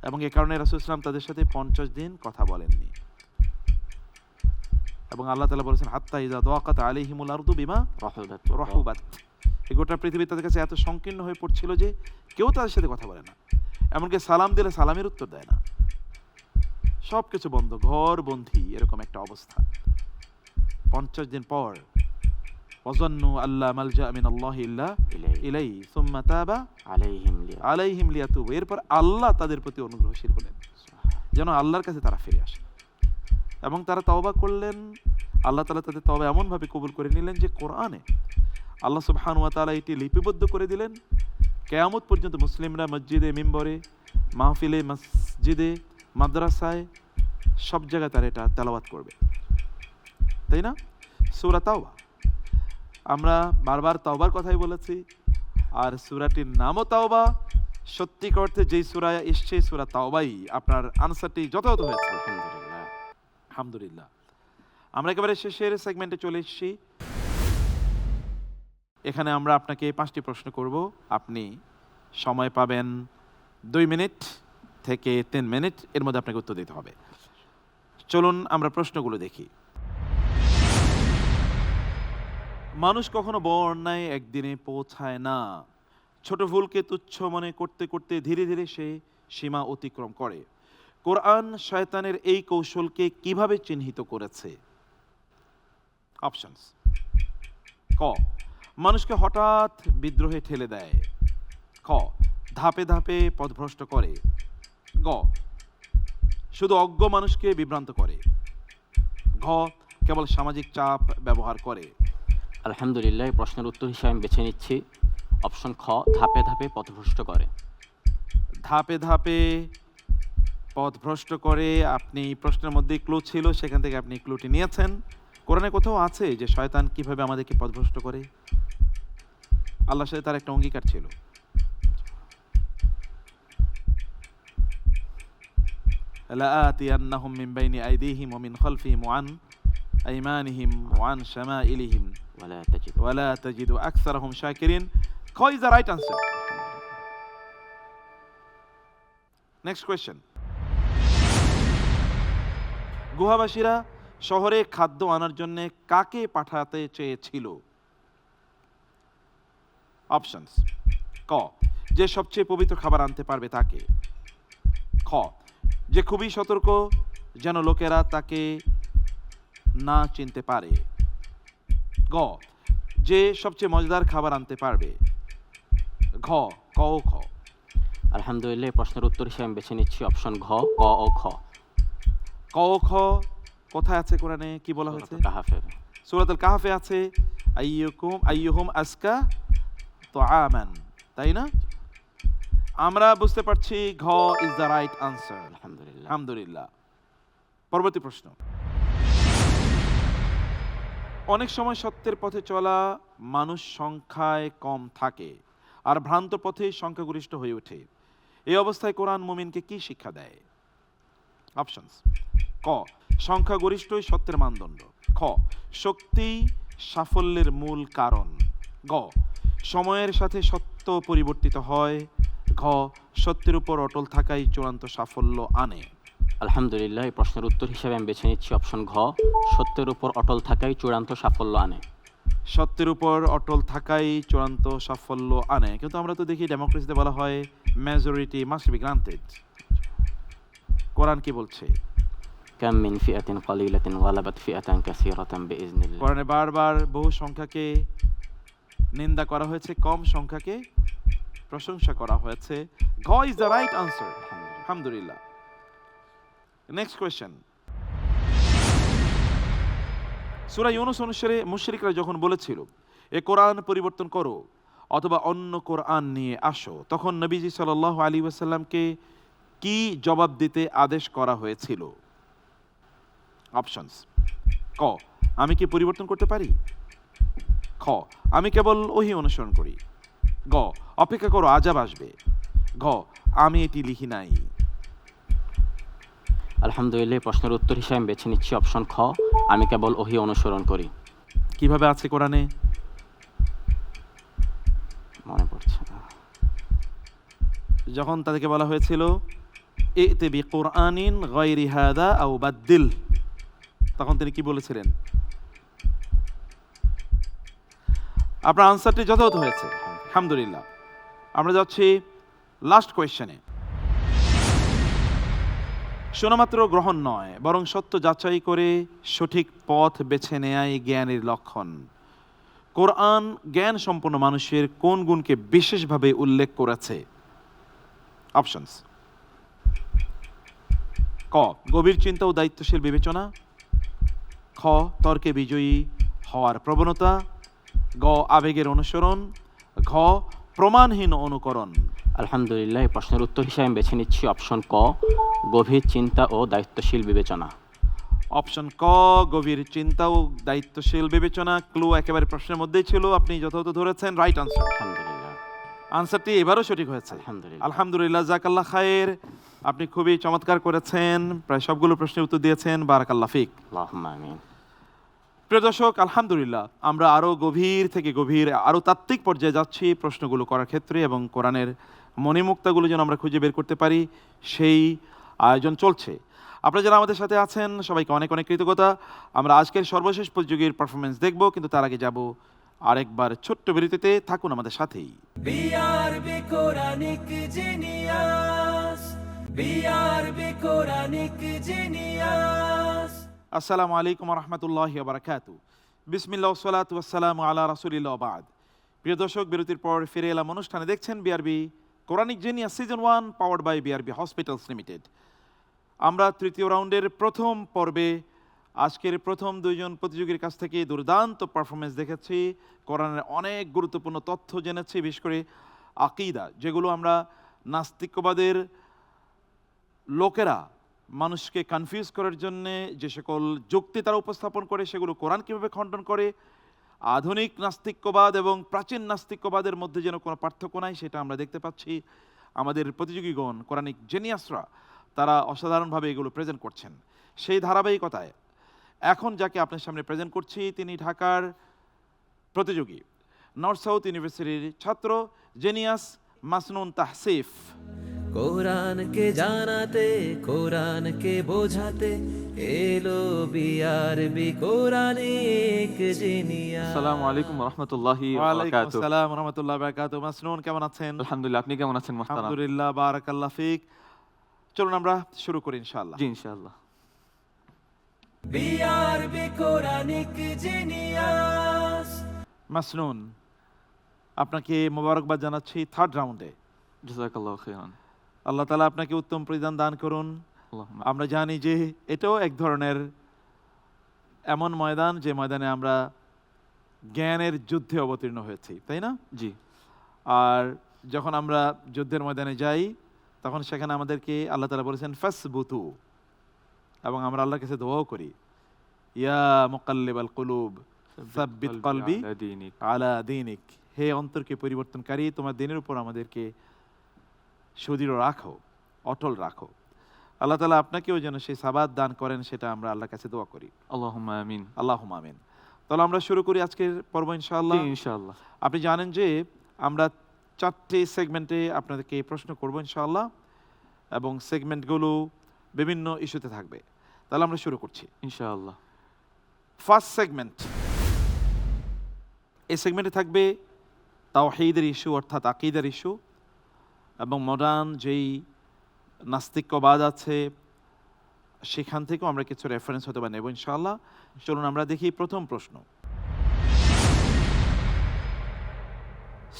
এবং এ কারণে রাসূল ইসলাম তাদের সাথে 50 দিন কথা বলেননি। এবং আল্লাহ তাআলা বলেছেন হাত্তা ইযা দাকাত আলাইহিমুল আরদু বিমা রাহুবাত, এই গোটা পৃথিবী তাদের কাছে এত সংকীর্ণ হয়ে পড়ছিল যে কেউ তাদের সাথে কথা বলে না, এমনকি সালাম দিলে সালামের উত্তর দেয় না, সব কিছু বন্ধ, ঘর বন্ধি, এরকম একটা অবস্থা। 50 দিন পর ওয়াজান্নু আল্লা মালজা মিনাল্লাহি ইল্লা ইলাইহি সুম্মা তাবা আলাইহিম লিয়াতুবু, এরপর আল্লাহ তাদের প্রতি অনুগ্রহশীল হলেন যেন আল্লাহর কাছে তারা ফিরে আসে, এবং তারা তওবা করলেন। আল্লাহ তাআলা তাদের তওবা এমনভাবে কবুল করে নিলেন যে কোরআনে আল্লাহ সুবহানাহু ওয়া তাআলা এটি লিপিবদ্ধ করে দিলেন। কিয়ামত পর্যন্ত মুসলিমরা মসজিদে, মিম্বরে, মাহফিলে, মসজিদে, মাদ্রাসায়, সব জায়গায় তারা এটা তেলাওয়াত করবে, তাই না? সূরা তাওবা, আমরা বারবার তাওবার কথাই বলেছি, আর সূরাটির নামও তাওবা। সত্যি অর্থে যেই সূরা এসছে সূরা তাওবাই, আপনার আনসারটি যথাযথ হয়েছে, আলহামদুলিল্লাহ। আলহামদুলিল্লাহ। আমরা একেবারে শেষের সেগমেন্টে চলে এসেছি। এখানে আমরা আপনাকে 5টি প্রশ্ন করব, আপনি সময় পাবেন 2 মিনিট থেকে 3 মিনিট, এর মধ্যে আপনাকে উত্তর দিতে হবে। চলুন আমরা প্রশ্নগুলো দেখি। মানুষ কখনো বড় অন্যায় একদিনে পৌঁছায় না। ছোট ভুলকে তুচ্ছ মনে করতে করতে ধীরে ধীরে সে সীমা অতিক্রম করে। কোরআন শয়তানের এই কৌশলকে কিভাবে চিহ্নিত করেছে? অপশনস: ক, মানুষকে হঠাৎ বিদ্রোহে ঠেলে দেয়। খ, ধাপে ধাপে পথভ্রষ্ট করে। গ, শুধু অজ্ঞ মানুষকে বিভ্রান্ত করে। ঘ, কেবল সামাজিক চাপ ব্যবহার করে। আলহামদুলিল্লাহ, এই প্রশ্নের উত্তর হিসেবে আমি বেছে নিচ্ছি অপশন খ, ধাপে ধাপে পথভ্রষ্ট করে। ধাপে ধাপে পথভ্রষ্ট করে। আপনি প্রশ্নের মধ্যে ক্লু ছিল, সেখান থেকে আপনি ক্লুটি নিয়েছেন। কোরআনে কোথাও আছে যে শয়তান কিভাবে আমাদেরকে পথভ্রষ্ট করে? আল্লাহর সাথে তার একটা অঙ্গীকার ছিল। লাআতিয়ান্নাহুম মিন বাইনি আইদিহিম ওয়া মিন খালফিহিম ওয়া আন আইমানিহিম ওয়া আন শামাইলিহিম ওয়া লা তাজিদু আকসারাহুম শাকিরিন। খ is the right answer. Next question. গুহাবাসীরা শহরে খাদ্য আনার জন্য কাকে পাঠাতে চেয়েছিল? অপশনস: ক, যে সবচেয়ে পবিত্র খাবার আনতে পারবে তাকে। খ, যে খুবই সতর্ক যেন লোকেরা তাকে না চিনতে পারে। গ, যে সবচেয়ে মজাদার খাবার আনতে পারবে। ঘ, ক ও খ। আলহামদুলিল্লাহ, এই প্রশ্নের উত্তর হিসেবে আমি বেছে নিচ্ছি অপশন ঘ, ক ও খ। ক ও খ কোথায় আছে কোরআনে? কি বলা হয়েছে? কাহাফের সূরাতুল কাহাফে আছে আইয়ুহুম আসকা তুআমান, তাই না? আমরা বুঝতে পারছি ঘ ইজ দ্য রাইট আনসার। আলহামদুলিল্লাহ। আলহামদুলিল্লাহ। পরবর্তী প্রশ্ন। অনেক সময় সত্যের পথে চলা মানুষ সংখ্যায় কম থাকে আর ভ্রান্ত পথে সংখ্যাগরিষ্ঠ হয়ে ওঠে। এই অবস্থায় কোরআন মুমিনকে কি শিক্ষা দেয়? অপশনস: ক, সংখ্যাগরিষ্ঠই সত্যের মানদণ্ড। খ, শক্তি সাফল্যের মূল কারণ। গ, সময়ের সাথে সত্য পরিবর্তিত হয়। ঘ, সত্যের উপর অটল থাকাই চূড়ান্ত সাফল্য আনে। আলহামদুলিল্লাহ, এই প্রশ্নের উত্তর হিসেবে আমি বেছে নিচ্ছি অপশন ঘ, সত্যের উপর অটল থাকাই চূড়ান্ত সাফল্য আনে। সত্যের উপর অটল থাকাই চূড়ান্ত সাফল্য আনে। কিন্তু আমরা তো দেখি ডেমোক্রেসিতে বলা হয় মেজরিটি মাস্ট বি গ্রান্টেড। কোরআন কি বলছে? কাম মিন ফিআতিন কালিলাতিন গালাবাত ফিআতান কাসীরাতান বিইজনিল্লাহ। কোরআনে বারবার বহু সংখ্যাকে নিন্দা করা হয়েছে, কম সংখ্যাকে প্রশংসা করা হয়েছে। ঘ ইজ দ্য রাইট আনসার। আলহামদুলিল্লাহ। Next question. সূরা ইউনূস অনুসারে মুশরিকরা যখন বলেছিল এ কোরআন পরিবর্তন করো অথবা অন্য কোরআন নিয়ে আসো, তখন নবীজি সাল্লাল্লাহু আলাইহি ওয়াসাল্লামকে কি জবাব দিতে আদেশ করা হয়েছিল? অপশনস: ক, আমি কি পরিবর্তন করতে পারি। খ, আমি কেবল ওহী অনুসরণ করি। গ, অপেক্ষা করো আযাব আসবে। ঘ, আমি এটি লিখি নাই। আলহামদুলিল্লাহ, এই প্রশ্নের উত্তর হিসেবে আমি বেছে নিচ্ছি অপশন খ, আমি কেবল ওহী অনুসরণ করি। কিভাবে আছে কোরআনে? মনে পড়ছে না। যখন তাদেরকে বলা হয়েছিল ইতি বিকুরআনিন গায়রি হাদা আও বাদদিল, তখন তিনি কি বলেছিলেন? আপনার আনসারটি যথাযথ হয়েছে, আলহামদুলিল্লাহ। আমরা যাচ্ছি লাস্ট কোয়েশ্চেনে। শোনামাত্র গ্রহণ নয়, বরং সত্য যাচাই করে সঠিক পথ বেছে নেয়াই জ্ঞানের লক্ষণ। কোরআন জ্ঞান সম্পন্ন মানুষের কোন গুণকে বিশেষভাবে উল্লেখ করেছে? অপশনস: ক, গভীর চিন্তা ও দায়িত্বশীল বিবেচনা; খ, তর্কে বিজয়ী হওয়ার প্রবণতা; গ, আবেগের অনুসরণ; ঘ, প্রমাণহীন অনুকরণ। আলহামদুলিল্লাহ, এই প্রশ্নের উত্তর হিসেবে আমি বেছে নিচ্ছি অপশন ক, গভীর চিন্তা ও দায়িত্বশীল বিবেচনা। অপশন ক, গভীর চিন্তা ও দায়িত্বশীল বিবেচনা। ক্লু একেবারে প্রশ্নের মধ্যেই ছিল, আপনি যথাযথ ধরেছেন, রাইট আনসার। আলহামদুলিল্লাহ, আনসারটি এবারও সঠিক হয়েছে, আলহামদুলিল্লাহ। আলহামদুলিল্লাহ, জাকাল্লাহ খায়ের। আপনি খুবই চমৎকার করেছেন, প্রায় সবগুলো প্রশ্নের উত্তর দিয়েছেন, বারাকাল্লাহ ফিক। আল্লাহুম্মা আমিন। প্রিয় দর্শক, আলহামদুলিল্লাহ, আমরা আরও গভীর থেকে গভীর, আরও তাত্ত্বিক পর্যায়ে যাচ্ছি প্রশ্নগুলো করার ক্ষেত্রে, এবং কোরআনের মণিমুক্তাগুলো যেন আমরা খুঁজে বের করতে পারি, সেই আয়োজন চলছে। আপনারা যারা আমাদের সাথে আছেন সবাইকে অনেক অনেক কৃতজ্ঞতা। আমরা আজকের সর্বশেষ প্রতিযোগীর পারফরমেন্স দেখব, কিন্তু তার আগে যাব আরেকবার ছোট্ট বিরতিতে। থাকুন আমাদের সাথেই। BRB Quranic genius, BRB Quranic genius. আসসালামু আলাইকুম রহমতুল্লাহি ওয়া বারাকাতুহু। বিসমিল্লাহ ওয়াসসালাতু ওয়াসসালামু আলা রাসূলিল্লাহ ওয়া বা'দ। প্রিয় দর্শক, বিরতির পর ফিরে এলাম অনুষ্ঠানে। দেখছেন BRB Quranic genius season 1, powered by BRB hospitals limited. আমরা তৃতীয় রাউন্ডের প্রথম পর্বে আজকের প্রথম দুইজন প্রতিযোগীর কাছ থেকে দুর্দান্ত পারফরমেন্স দেখেছি, কোরআনের অনেক গুরুত্বপূর্ণ তথ্য জেনেছি, বিশেষ করে আকীদা, যেগুলো আমরা নাস্তিকবাদের লোকেরা মানুষকে কনফিউজ করার জন্যে যে সকল যুক্তি তারা উপস্থাপন করে, সেগুলো কোরআন কীভাবে খণ্ডন করে, আধুনিক নাস্তিক্যবাদ এবং প্রাচীন নাস্তিক্যবাদের মধ্যে যেন কোনো পার্থক্য নাই, সেটা আমরা দেখতে পাচ্ছি। আমাদের প্রতিযোগীগণ, কোরআনিক জেনিয়াসরা, তারা অসাধারণভাবে এগুলো প্রেজেন্ট করছেন। সেই ধারাবাহিকতায় এখন যাকে আপনার সামনে প্রেজেন্ট করছি, তিনি ঢাকার প্রতিযোগী, নর্থ সাউথ ইউনিভার্সিটির ছাত্র, জেনিয়াস মাসনুন তাহসিফ। কোরআনকে জানাতে, কোরআনকে বোঝাতে এলো বিআরবি কোরআনিক জিনিয়াস। আসসালামু আলাইকুম রহমতুল্লাহি ওয়া ওয়ালাইকুম বারাকাতুহু। আসসালাম ওয়া রাহমাতুল্লাহি ওয়া বারাকাতুহু। মাসনুন, কেমন আছেন? আলহামদুলিল্লাহ, আপনি কেমন আছেন মাহতারাম? আলহামদুলিল্লাহ, বারাকাল্লাহ ফিক। চলুন আমরা শুরু করি ইনশাআল্লাহ। জি ইনশাআল্লাহ। BRB Quranic genius. মাসনুন, আপনাকে মোবারকবাদ জানাচ্ছি থার্ড রাউন্ডে। জাযাকাল্লাহু খাইরান। আল্লাহ তাআলা আপনাকে উত্তম প্রতিদান দান করুন। আল্লাহুম্মা। আমরা জানি যে এটাও এক ধরনের এমন ময়দান, যে ময়দানে আমরা জ্ঞানের যুদ্ধে অবতীর্ণ হয়েছি, তাই না? জি আর যখন আমরা যুদ্ধের ময়দানে যাই, তখন সেখানে আমাদেরকে আল্লাহ তাআলা বলেছেন ফাসবুতু, এবং আমরা আল্লাহর কাছে দোয়াও করি, ইয়া মুকাল্লিবাল কুলুব সাব্বিত কলবি আলা দীনিক। আলা দীনিক। হে অন্তরকে পরিবর্তনকারী, তোমার দিনের উপর আমাদেরকে সুদৃঢ় রাখো, অটল রাখো। আল্লাহ তাআলা আপনাকেও যেন সেই সাবাত দান করেন, সেটা আমরা আল্লাহর কাছে দোয়া করি। আল্লাহুম্মা আমিন। আল্লাহুম্মা আমিন। তাহলে আমরা শুরু করি আজকের পর্ব ইনশাআল্লাহ। জি ইনশাআল্লাহ। আপনি জানেন যে আমরা 4টে সেগমেন্টে আপনাদেরকে প্রশ্ন করব ইনশাআল্লাহ, এবং সেগমেন্টগুলো বিভিন্ন ইস্যুতে থাকবে। তাহলে আমরা শুরু করছি ইনশাআল্লাহ। First segment. এই সেগমেন্টে থাকবে তাওহীদের ইস্যু, অর্থাৎ আকীদার ইস্যু, এবং মডার্ন যেই নাস্তিক্যবাদ আছে সেখান থেকেও আমরা কিছু রেফারেন্স হতে পারি নেব ইনশাআল্লাহ। চলুন আমরা দেখি প্রথম প্রশ্ন।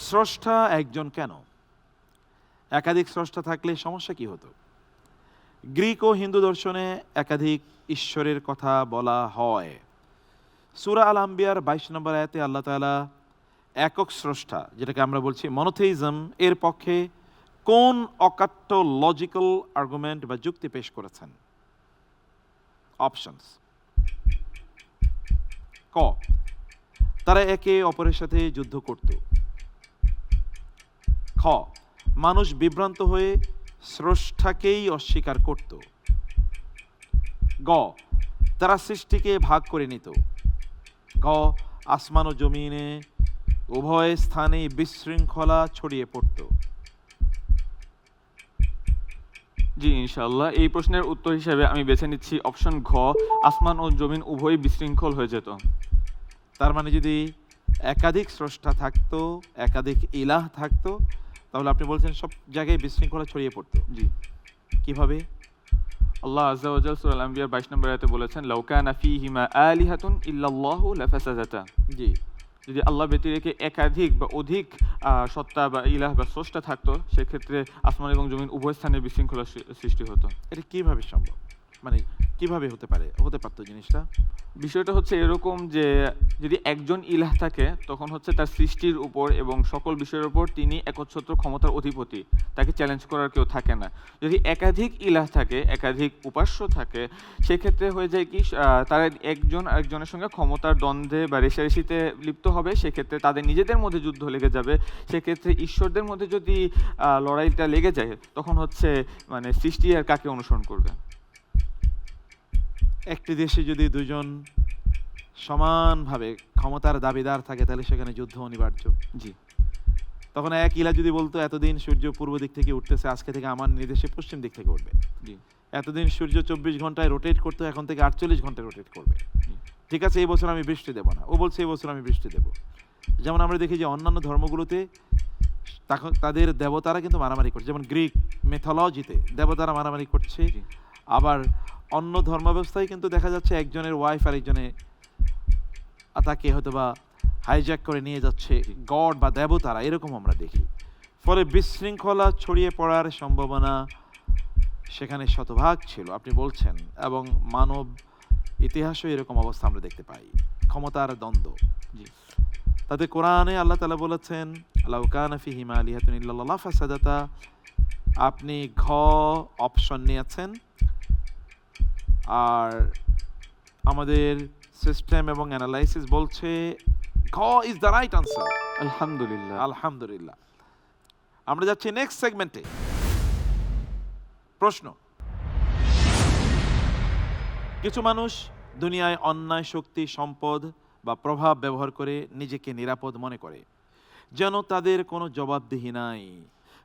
স্রষ্টা একজন কেন? একাধিক স্রষ্টা থাকলে সমস্যা কি হতো? গ্রিক ও হিন্দু দর্শনে একাধিক ঈশ্বরের কথা বলা হয়। সূরা আল আম্বিয়ার 22 নম্বর আয়াতে আল্লাহ তাআলা একক স্রষ্টা, যেটাকে আমরা বলছি মনোথেইজম, এর পক্ষে কোন অকাট্য লজিক্যাল আর্গুমেন্ট বা যুক্তি পেশ করেছেন? অপশনস: ক, তারা একে অপরের সাথে যুদ্ধ করত; খ, মানুষ বিভ্রান্ত হয়ে স্রষ্টাকেই অস্বীকার করত; গ, তারা সৃষ্টিকে ভাগ করে নিত। গ, আসমান ও জমিনে উভয় স্থানে বিশৃঙ্খলা ছড়িয়ে পড়ত। জি ইনশাআল্লাহ, এই প্রশ্নের উত্তর হিসেবে আমি বেছে নিচ্ছি অপশন ঘ, আসমান ও জমিন উভয়ই বিশৃঙ্খল হয়ে যেত। তার মানে যদি একাধিক স্রষ্টা থাকতো, একাধিক ইলাহ থাকতো, তাহলে আপনি বলছেন সব জায়গায় বিশৃঙ্খলা ছড়িয়ে পড়তো। জি, কিভাবে? আল্লাহ আযজা ওয়া জাল্লা সূরা আল-আনবিয়ার 22 নম্বর আয়াতে বলেছেন, লাউ কানা ফীহিমা আলিহাতুন ইল্লাল্লাহু লাফাসাদাতা। জি, যদি আল্লাহ ব্যতীত রেখে একাধিক বা অধিক সত্তা বা ইলাহ বা স্রষ্টা থাকতো, সেক্ষেত্রে আসমান এবং জমিন উভয় স্থানে বিশৃঙ্খলা সৃষ্টি হতো। এটা কিভাবে সম্ভব? মানে কিভাবে হতে পারতো জিনিসটা? বিষয়টা হচ্ছে এরকম যে যদি একজন ইলাহ থাকে তখন হচ্ছে তার সৃষ্টির উপর এবং সকল বিষয়ের উপর তিনি একচ্ছত্র ক্ষমতার অধিপতি, তাকে চ্যালেঞ্জ করার কেউ থাকে না। যদি একাধিক ইলাহ থাকে, একাধিক উপাস্য থাকে, সেক্ষেত্রে হয়ে যায় কি তারা একজন আরেকজনের সঙ্গে ক্ষমতার দ্বন্দ্বে বা রেষারেষিতে লিপ্ত হবে। সেক্ষেত্রে তাদের নিজেদের মধ্যে যুদ্ধ লেগে যাবে। সেক্ষেত্রে ঈশ্বরদের মধ্যে যদি লড়াইটা লেগে যায়, তখন হচ্ছে মানে সৃষ্টি আর কাকে অনুসরণ করবে। একটি দেশে যদি দুজন সমানভাবে ক্ষমতার দাবিদার থাকে, তাহলে সেখানে যুদ্ধ অনিবার্য। জি, তখন এক ইলা যদি বলতো এতদিন সূর্য পূর্ব দিক থেকে উঠতেছে, আজকে থেকে আমার নির্দেশে পশ্চিম দিক থেকে উঠবে। জি, এতদিন সূর্য 24 ঘন্টায় রোটেট করতো, এখন থেকে 48 ঘন্টায় রোটেট করবে। ঠিক আছে, এই বছর আমি বৃষ্টি দেবো না। ও বলছে এই বছর আমি বৃষ্টি দেবো। যেমন আমরা দেখি যে অন্যান্য ধর্মগুলোতে তাদের দেবতারা কিন্তু মারামারি করছে, যেমন গ্রিক মেথোলজিতে দেবতারা মারামারি করছে। জি। আবার অন্য ধর্মাবস্থায় কিন্তু দেখা যাচ্ছে একজনের ওয়াইফ আর একজনে তাকে হয়তো বা হাইজ্যাক করে নিয়ে যাচ্ছে গড বা দেবতারা, এরকম আমরা দেখি। ফলে বিশৃঙ্খলা ছড়িয়ে পড়ার সম্ভাবনা সেখানে শতভাগ ছিল, আপনি বলছেন। এবং মানব ইতিহাসও এরকম অবস্থা আমরা দেখতে পাই, ক্ষমতার দ্বন্দ্ব। জি, তাতে কোরআনে আল্লাহ তাআলা বলেছেন, লাউ কানা ফীহিমা আলিহাতুন ইল্লাল্লাহু লাফাসাদাতা। আপনি ঘ অপশন নিয়েছেন, আর আমাদের সিস্টেম এবং অ্যানালাইসিস বলছে ঘ ইজ দ্য রাইট আনসার। আলহামদুলিল্লাহ। আলহামদুলিল্লাহ। আমরা যাচ্ছি নেক্সট সেগমেন্টে। প্রশ্ন, কিছু মানুষ দুনিয়ায় অন্যায় শক্তি, সম্পদ বা প্রভাব ব্যবহার করে নিজেকে নিরাপদ মনে করে, যেন তাদের কোনো জবাবদিহি নাই।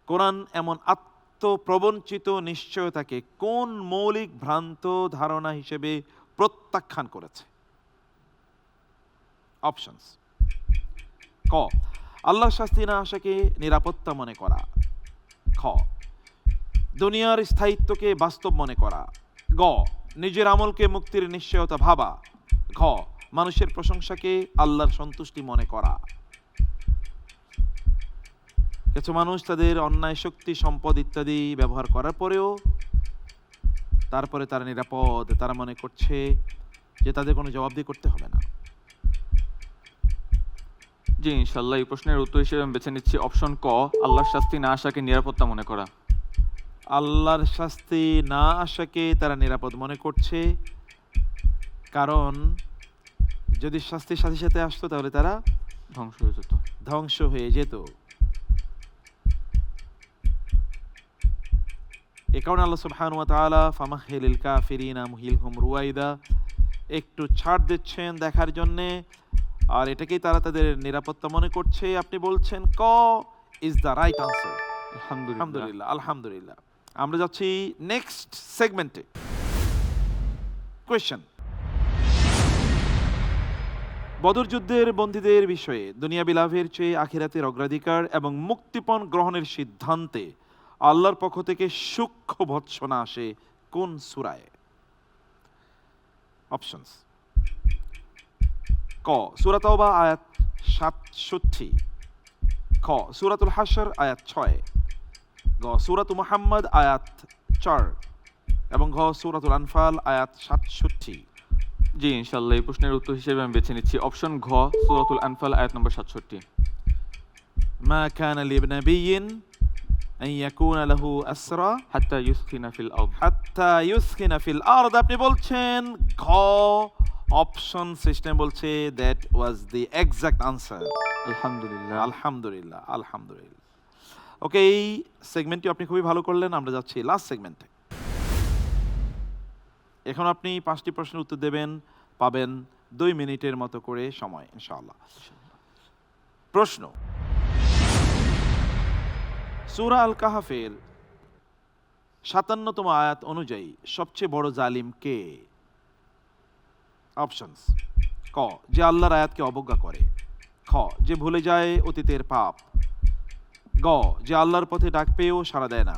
কোরআন এমন আত্মপ্রবঞ্চিত নিশ্চয়তাকে কোন মৌলিক ভ্রান্ত ধারণা হিসেবে প্রত্যাখ্যান করেছে? অপশনস: ক, আল্লাহর শাস্তি না আসাকে নিরাপত্তা মনে করা। খ, দুনিয়ার স্থায়িত্বকে বাস্তব মনে করা। গ, নিজের আমলকে মুক্তির নিশ্চয়তা ভাবা। ঘ, মানুষের প্রশংসাকে আল্লাহর সন্তুষ্টি মনে করা। কিছু মানুষ তাদের অন্যায় শক্তি, সম্পদ ইত্যাদি ব্যবহার করার পরেও তারপরে তারা নিরাপদ, তারা মনে করছে যে তাদের কোনো জবাবদিহি করতে হবে না। জি ইনশাআল্লাহ, এই প্রশ্নের উত্তর হিসেবে আমি বেছে নিচ্ছি অপশন ক, আল্লাহর শাস্তি না আসাকে নিরাপত্তা মনে করা। আল্লাহর শাস্তি না আসাকে তারা নিরাপদ মনে করছে, কারণ যদি শাস্তির সাথে সাথে আসতো তাহলে তারা ধ্বংস হয়ে যেত। ধ্বংস হয়ে যেত। এ কারণে আল্লাহ সুবহানাহু ওয়া তাআলা ফামাহহিলিল কাফিরিনা আমহিলহুম রুয়াইদা, একটু ছাড় দিচ্ছেন দেখার জন্যে, আর এটাকেই তারা তাদের নিরাপত্তা মনে করছে। আপনি বলছেন ক ইজ দ্য রাইট আনসার। আলহামদুলিল্লাহ। আলহামদুলিল্লাহ, আলহামদুলিল্লাহ। আমরা যাচ্ছি নেক্সট সেগমেন্টে। কোয়েশ্চেন, বদর যুদ্ধের বন্দীদের বিষয়ে দুনিয়াবি লাভের চেয়ে আখিরাতের অগ্রাধিকার এবং মুক্তিপণ গ্রহণের সিদ্ধান্তে আল্লাহর পক্ষ থেকে সূক্ষ্ম ভৎসনা আসে কোন সূরায়? অপশনস: ক, সূরা তাওবা আয়াত 67। খ, সূরাতুল হাশর আয়াত 6। গ, সূরাতু মুহাম্মদ আয়াত 4 এবং ঘ, সূরাতুল আনফাল আয়াত 67। জি ইনশাআল্লাহ, এই প্রশ্নের উত্তর হিসেবে আমি বেছে নিচ্ছি অপশন ঘ, সূরাতুল আনফাল আয়াত নম্বর 67। মা কানা লিনাবিয়্যিন আন ইয়াকুনা লাহু আসরা হাত্তা ইউসখিনা ফিল আরদ। হাত্তা ইউসখিনা ফিল আরদ। আপনি বলছেন ঘ, অপশন সিস্টেম বলছে that was the exact answer. আলহামদুলিল্লাহ। আলহামদুলিল্লাহ, আলহামদুলিল্লাহ। ওকে, এই সেগমেন্টটি আপনি খুবই ভালো করলেন। আমরা যাচ্ছি লাস্ট সেগমেন্টে। এখন আপনি 5টি প্রশ্নের উত্তর দেবেন, পাবেন 2 মিনিটের মতো করে সময় ইনশাআল্লাহ। প্রশ্ন, সূরা আল কাহাফের 57তম আয়াত অনুযায়ী সবচেয়ে বড় জালিম কে? অপশনস: ক, যে আল্লাহর আয়াতকে অবজ্ঞা করে। খ, যে ভুলে যায় অতীতের পাপ। গ, যে আল্লাহর পথে ডাক পেয়েও সাড়া দেয় না।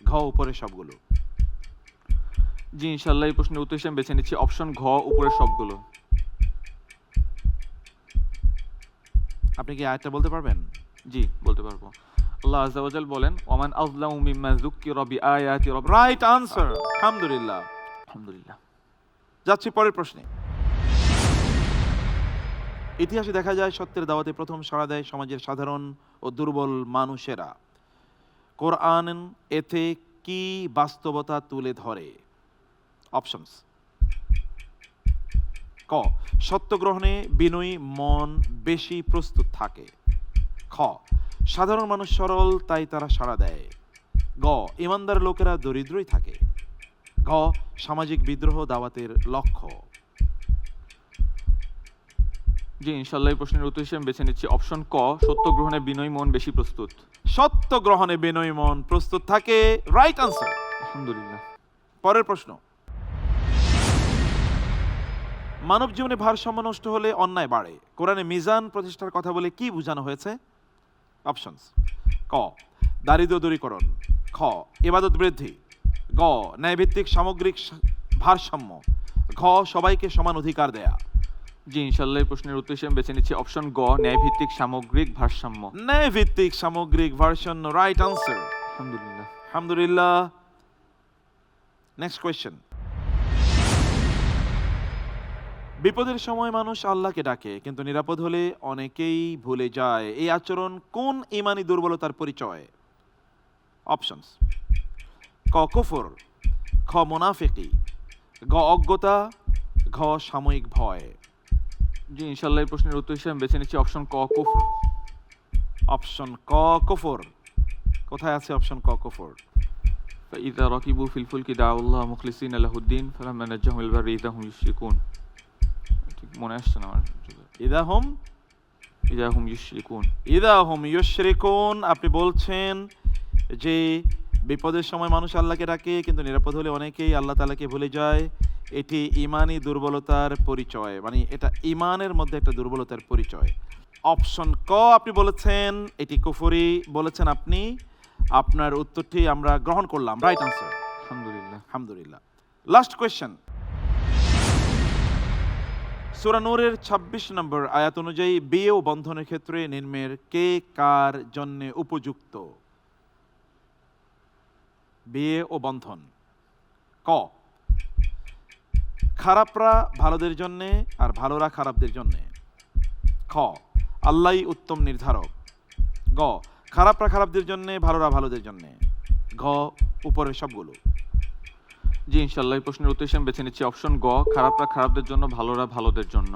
ঘ, উপরে সবগুলো। জি ইনশাল্লাহ এই প্রশ্নের উত্তর হিসেবে বেছে নিচ্ছি অপশন ঘ, উপরের সবগুলো। আপনি কি আয়াতটা বলতে পারবেন? জি বলতে পারবো। আল্লাহ আযজা ওয়া জাল বলেন, ওয়ামান আযলামু মিম্মান যুক্কিরা বিআয়াতি রাব্বিহি। রাইট আনসার, আলহামদুলিল্লাহ। আলহামদুলিল্লাহ। যাচ্ছি পরের প্রশ্নে। ইতিহাসে দেখা যায় সত্যের দাওয়াতে প্রথম সাড়া দেয় সমাজের সাধারণ ও দুর্বল মানুষেরা। কোরআন এতে কি বাস্তবতা তুলে ধরে? অপশনস: ক, সত্য গ্রহণে বিনয়ী মন বেশি প্রস্তুত থাকে। খ, সাধারণ মানুষ সরল তাই তারা সাড়া দেয়। গ, ইমানদার লোকেরা দরিদ্রই থাকে। ঘ, সামাজিক বিদ্রোহ দাওয়াতের লক্ষ্য। জি ইনশাল্লাহ এই প্রশ্নের উত্তর হিসেবে বেছে নিচ্ছি অপশন ক, সত্য গ্রহণে বিনয়ী মন বেশি প্রস্তুত। সত্য গ্রহণে বিনয়ী মন প্রস্তুত থাকে, রাইট আনসার। আলহামদুলিল্লাহ। পরের প্রশ্ন, মানব জীবনে ভারসাম্য নষ্ট হলে অন্যায় বাড়ে। কোরআনে মিজান প্রতিষ্ঠার কথা বলে কি বোঝানো হয়েছে? অপশনস: ক, দারিদ্র্য দূরীকরণ। খ, ইবাদত বৃদ্ধি। গ, ন্যায়ভিত্তিক সামগ্রিক ভারসাম্য। ঘ, সবাইকে সমান অধিকার দেয়া। জি ইনশাল্লাহ এই প্রশ্নের উত্তর হিসেবে বেছে নিচ্ছি অপশন গ, ন্যায়ভিত্তিক সামগ্রিক ভারসাম্য। ন্যায়ভিত্তিক সামগ্রিক ভারসাম্য, রাইট আনসার। আলহামদুলিল্লাহ। আলহামদুলিল্লাহ। নেক্সট কোয়েশ্চেন, বিপদের সময় মানুষ আল্লাহকে ডাকে কিন্তু নিরাপদ হলে অনেকেই ভুলে যায়। এই আচরণ কোন ঈমানি দুর্বলতার পরিচয়? অপশনস: ক, কুফর। খ, মুনাফিকি। গ, অজ্ঞতা। ঘ, সাময়িক ভয়। জি ইনশাল্লাহ এই প্রশ্নের উত্তর হিসেবে বেছে নিচ্ছি অপশন ক, কুফর। অপশন ক, কুফর। কোথায় আছে অপশন ক, কুফর? فإذا ركبوا في الفلك دعوا الله مخلصين له الدين فلما نجاهم إلى البر إذا هم يشركون। ঠিক মনে আসছে না আমার। إذا هم يشركون। ইদা হুম ইউশরিকুন। আপনি বলছেন যে বিপদের সময় মানুষ আল্লাহকে ডাকে কিন্তু নিরাপদ হলে অনেকেই আল্লাহ তাআলাকে ভুলে যায়। এটি ঈমানি দুর্বলতার পরিচয়, মানে এটা ঈমানের মধ্যে একটা দুর্বলতার পরিচয়। অপশন ক আপনি বলেছেন, এটি কুফরি বলেছেন আপনি। আপনার উত্তরটি আমরা গ্রহণ করলাম, রাইট আনসার। আলহামদুলিল্লাহ। আলহামদুলিল্লাহ। লাস্ট কোয়েশ্চেন, সূরা নূরের 26 নম্বর আয়াত অনুযায়ী বিয়ে ও বন্ধনের ক্ষেত্রে নিম্নের কে কার জন্য উপযুক্ত? বিয়ে ও বন্ধন। ক, খারাপরা ভালোদের জন্য আর ভালোরা খারাপদের জন্য। খ, আল্লাহই উত্তম নির্ধারক। গ, খারাপরা খারাপদের জন্য, ভালোরা ভালোদের জন্য। ঘ, উপরের সবগুলো। জি ইনশাল্লাহ এই প্রশ্নের উত্তর হিসেবে বেছে নিচ্ছি অপশন গ, খারাপরা খারাপদের জন্য, ভালোরা ভালোদের জন্য।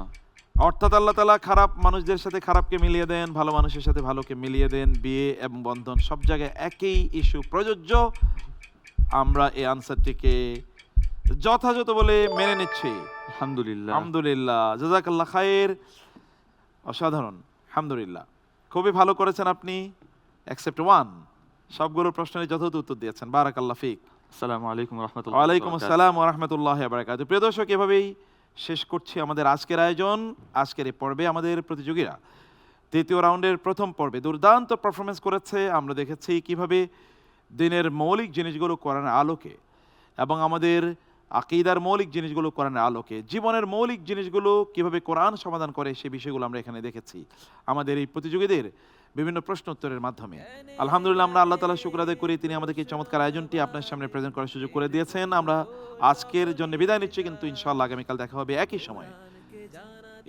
অর্থাৎ আল্লাহ তাআলা খারাপ মানুষদের সাথে খারাপকে মিলিয়ে দেন, ভালো মানুষের সাথে ভালোকে মিলিয়ে দেন। বিয়ে এবং বন্ধন সব জায়গায় একই ইস্যু প্রযোজ্য। আমরা এই আনসারটিকে যথাযথ বলে মেনে নিচ্ছি। আলহামদুলিল্লাহ। আলহামদুলিল্লাহ, জাযাকাল্লাহ খায়ের। অসাধারণ, আলহামদুলিল্লাহ। খুবই ভালো করেছেন আপনি, এক্সেপ্ট ওয়ান। সবগুলো প্রশ্নের যথাযথ উত্তর দিয়েছেন, বারাকাল্লাহ ফিক। আসসালামু আলাইকুম ওয়া রাহমাতুল্লাহি। ওয়ালাইকুম আসসালাম ওয়া রাহমাতুল্লাহি ওয়া বারাকাতুহু। প্রিয় দর্শক, এভাবেই শেষ করছি আমাদের আজকের আয়োজন। আজকের এই পর্বে আমাদের প্রতিযোগীরা তৃতীয় রাউন্ডের প্রথম পর্বে দুর্দান্ত পারফরমেন্স করেছে। আমরা দেখেছি কিভাবে দিনের মৌলিক জিনিসগুলো কোরআনের আলোকে এবং আমাদের আকীদার মৌলিক জিনিসগুলো কোরআনের আলোকে, জীবনের মৌলিক জিনিসগুলো কিভাবে কোরআন সমাধান করে সেই বিষয়গুলো আমরা এখানে দেখেছি আমাদের এই প্রতিযোগীদের বিভিন্ন প্রশ্ন উত্তরের মাধ্যমে। আলহামদুলিল্লাহ, আমরা আল্লাহ তাআলার শুকর আদায় করি, তিনি আমাদেরকে এই চমৎকার আয়োজনটি আপনার সামনে প্রেজেন্ট করার সুযোগ করে দিয়েছেন। আমরা আজকের জন্য বিদায় নিচ্ছি, কিন্তু ইনশাআল্লাহ আগামীকাল দেখা হবে একই সময়ে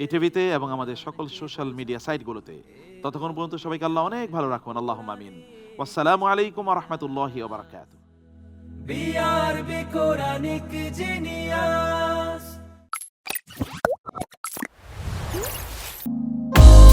এই টিভিতে এবং আমাদের সকল সোশ্যাল মিডিয়া সাইটগুলোতে। ততক্ষণ পর্যন্ত সবাইকে আল্লাহ অনেক ভালো রাখুন। আল্লাহুম্মা আমিন। ওয়াসসালামু আলাইকুম ওয়া রাহমাতুল্লাহি ওয়া বারাকাতুহু। BRB Quranic genius.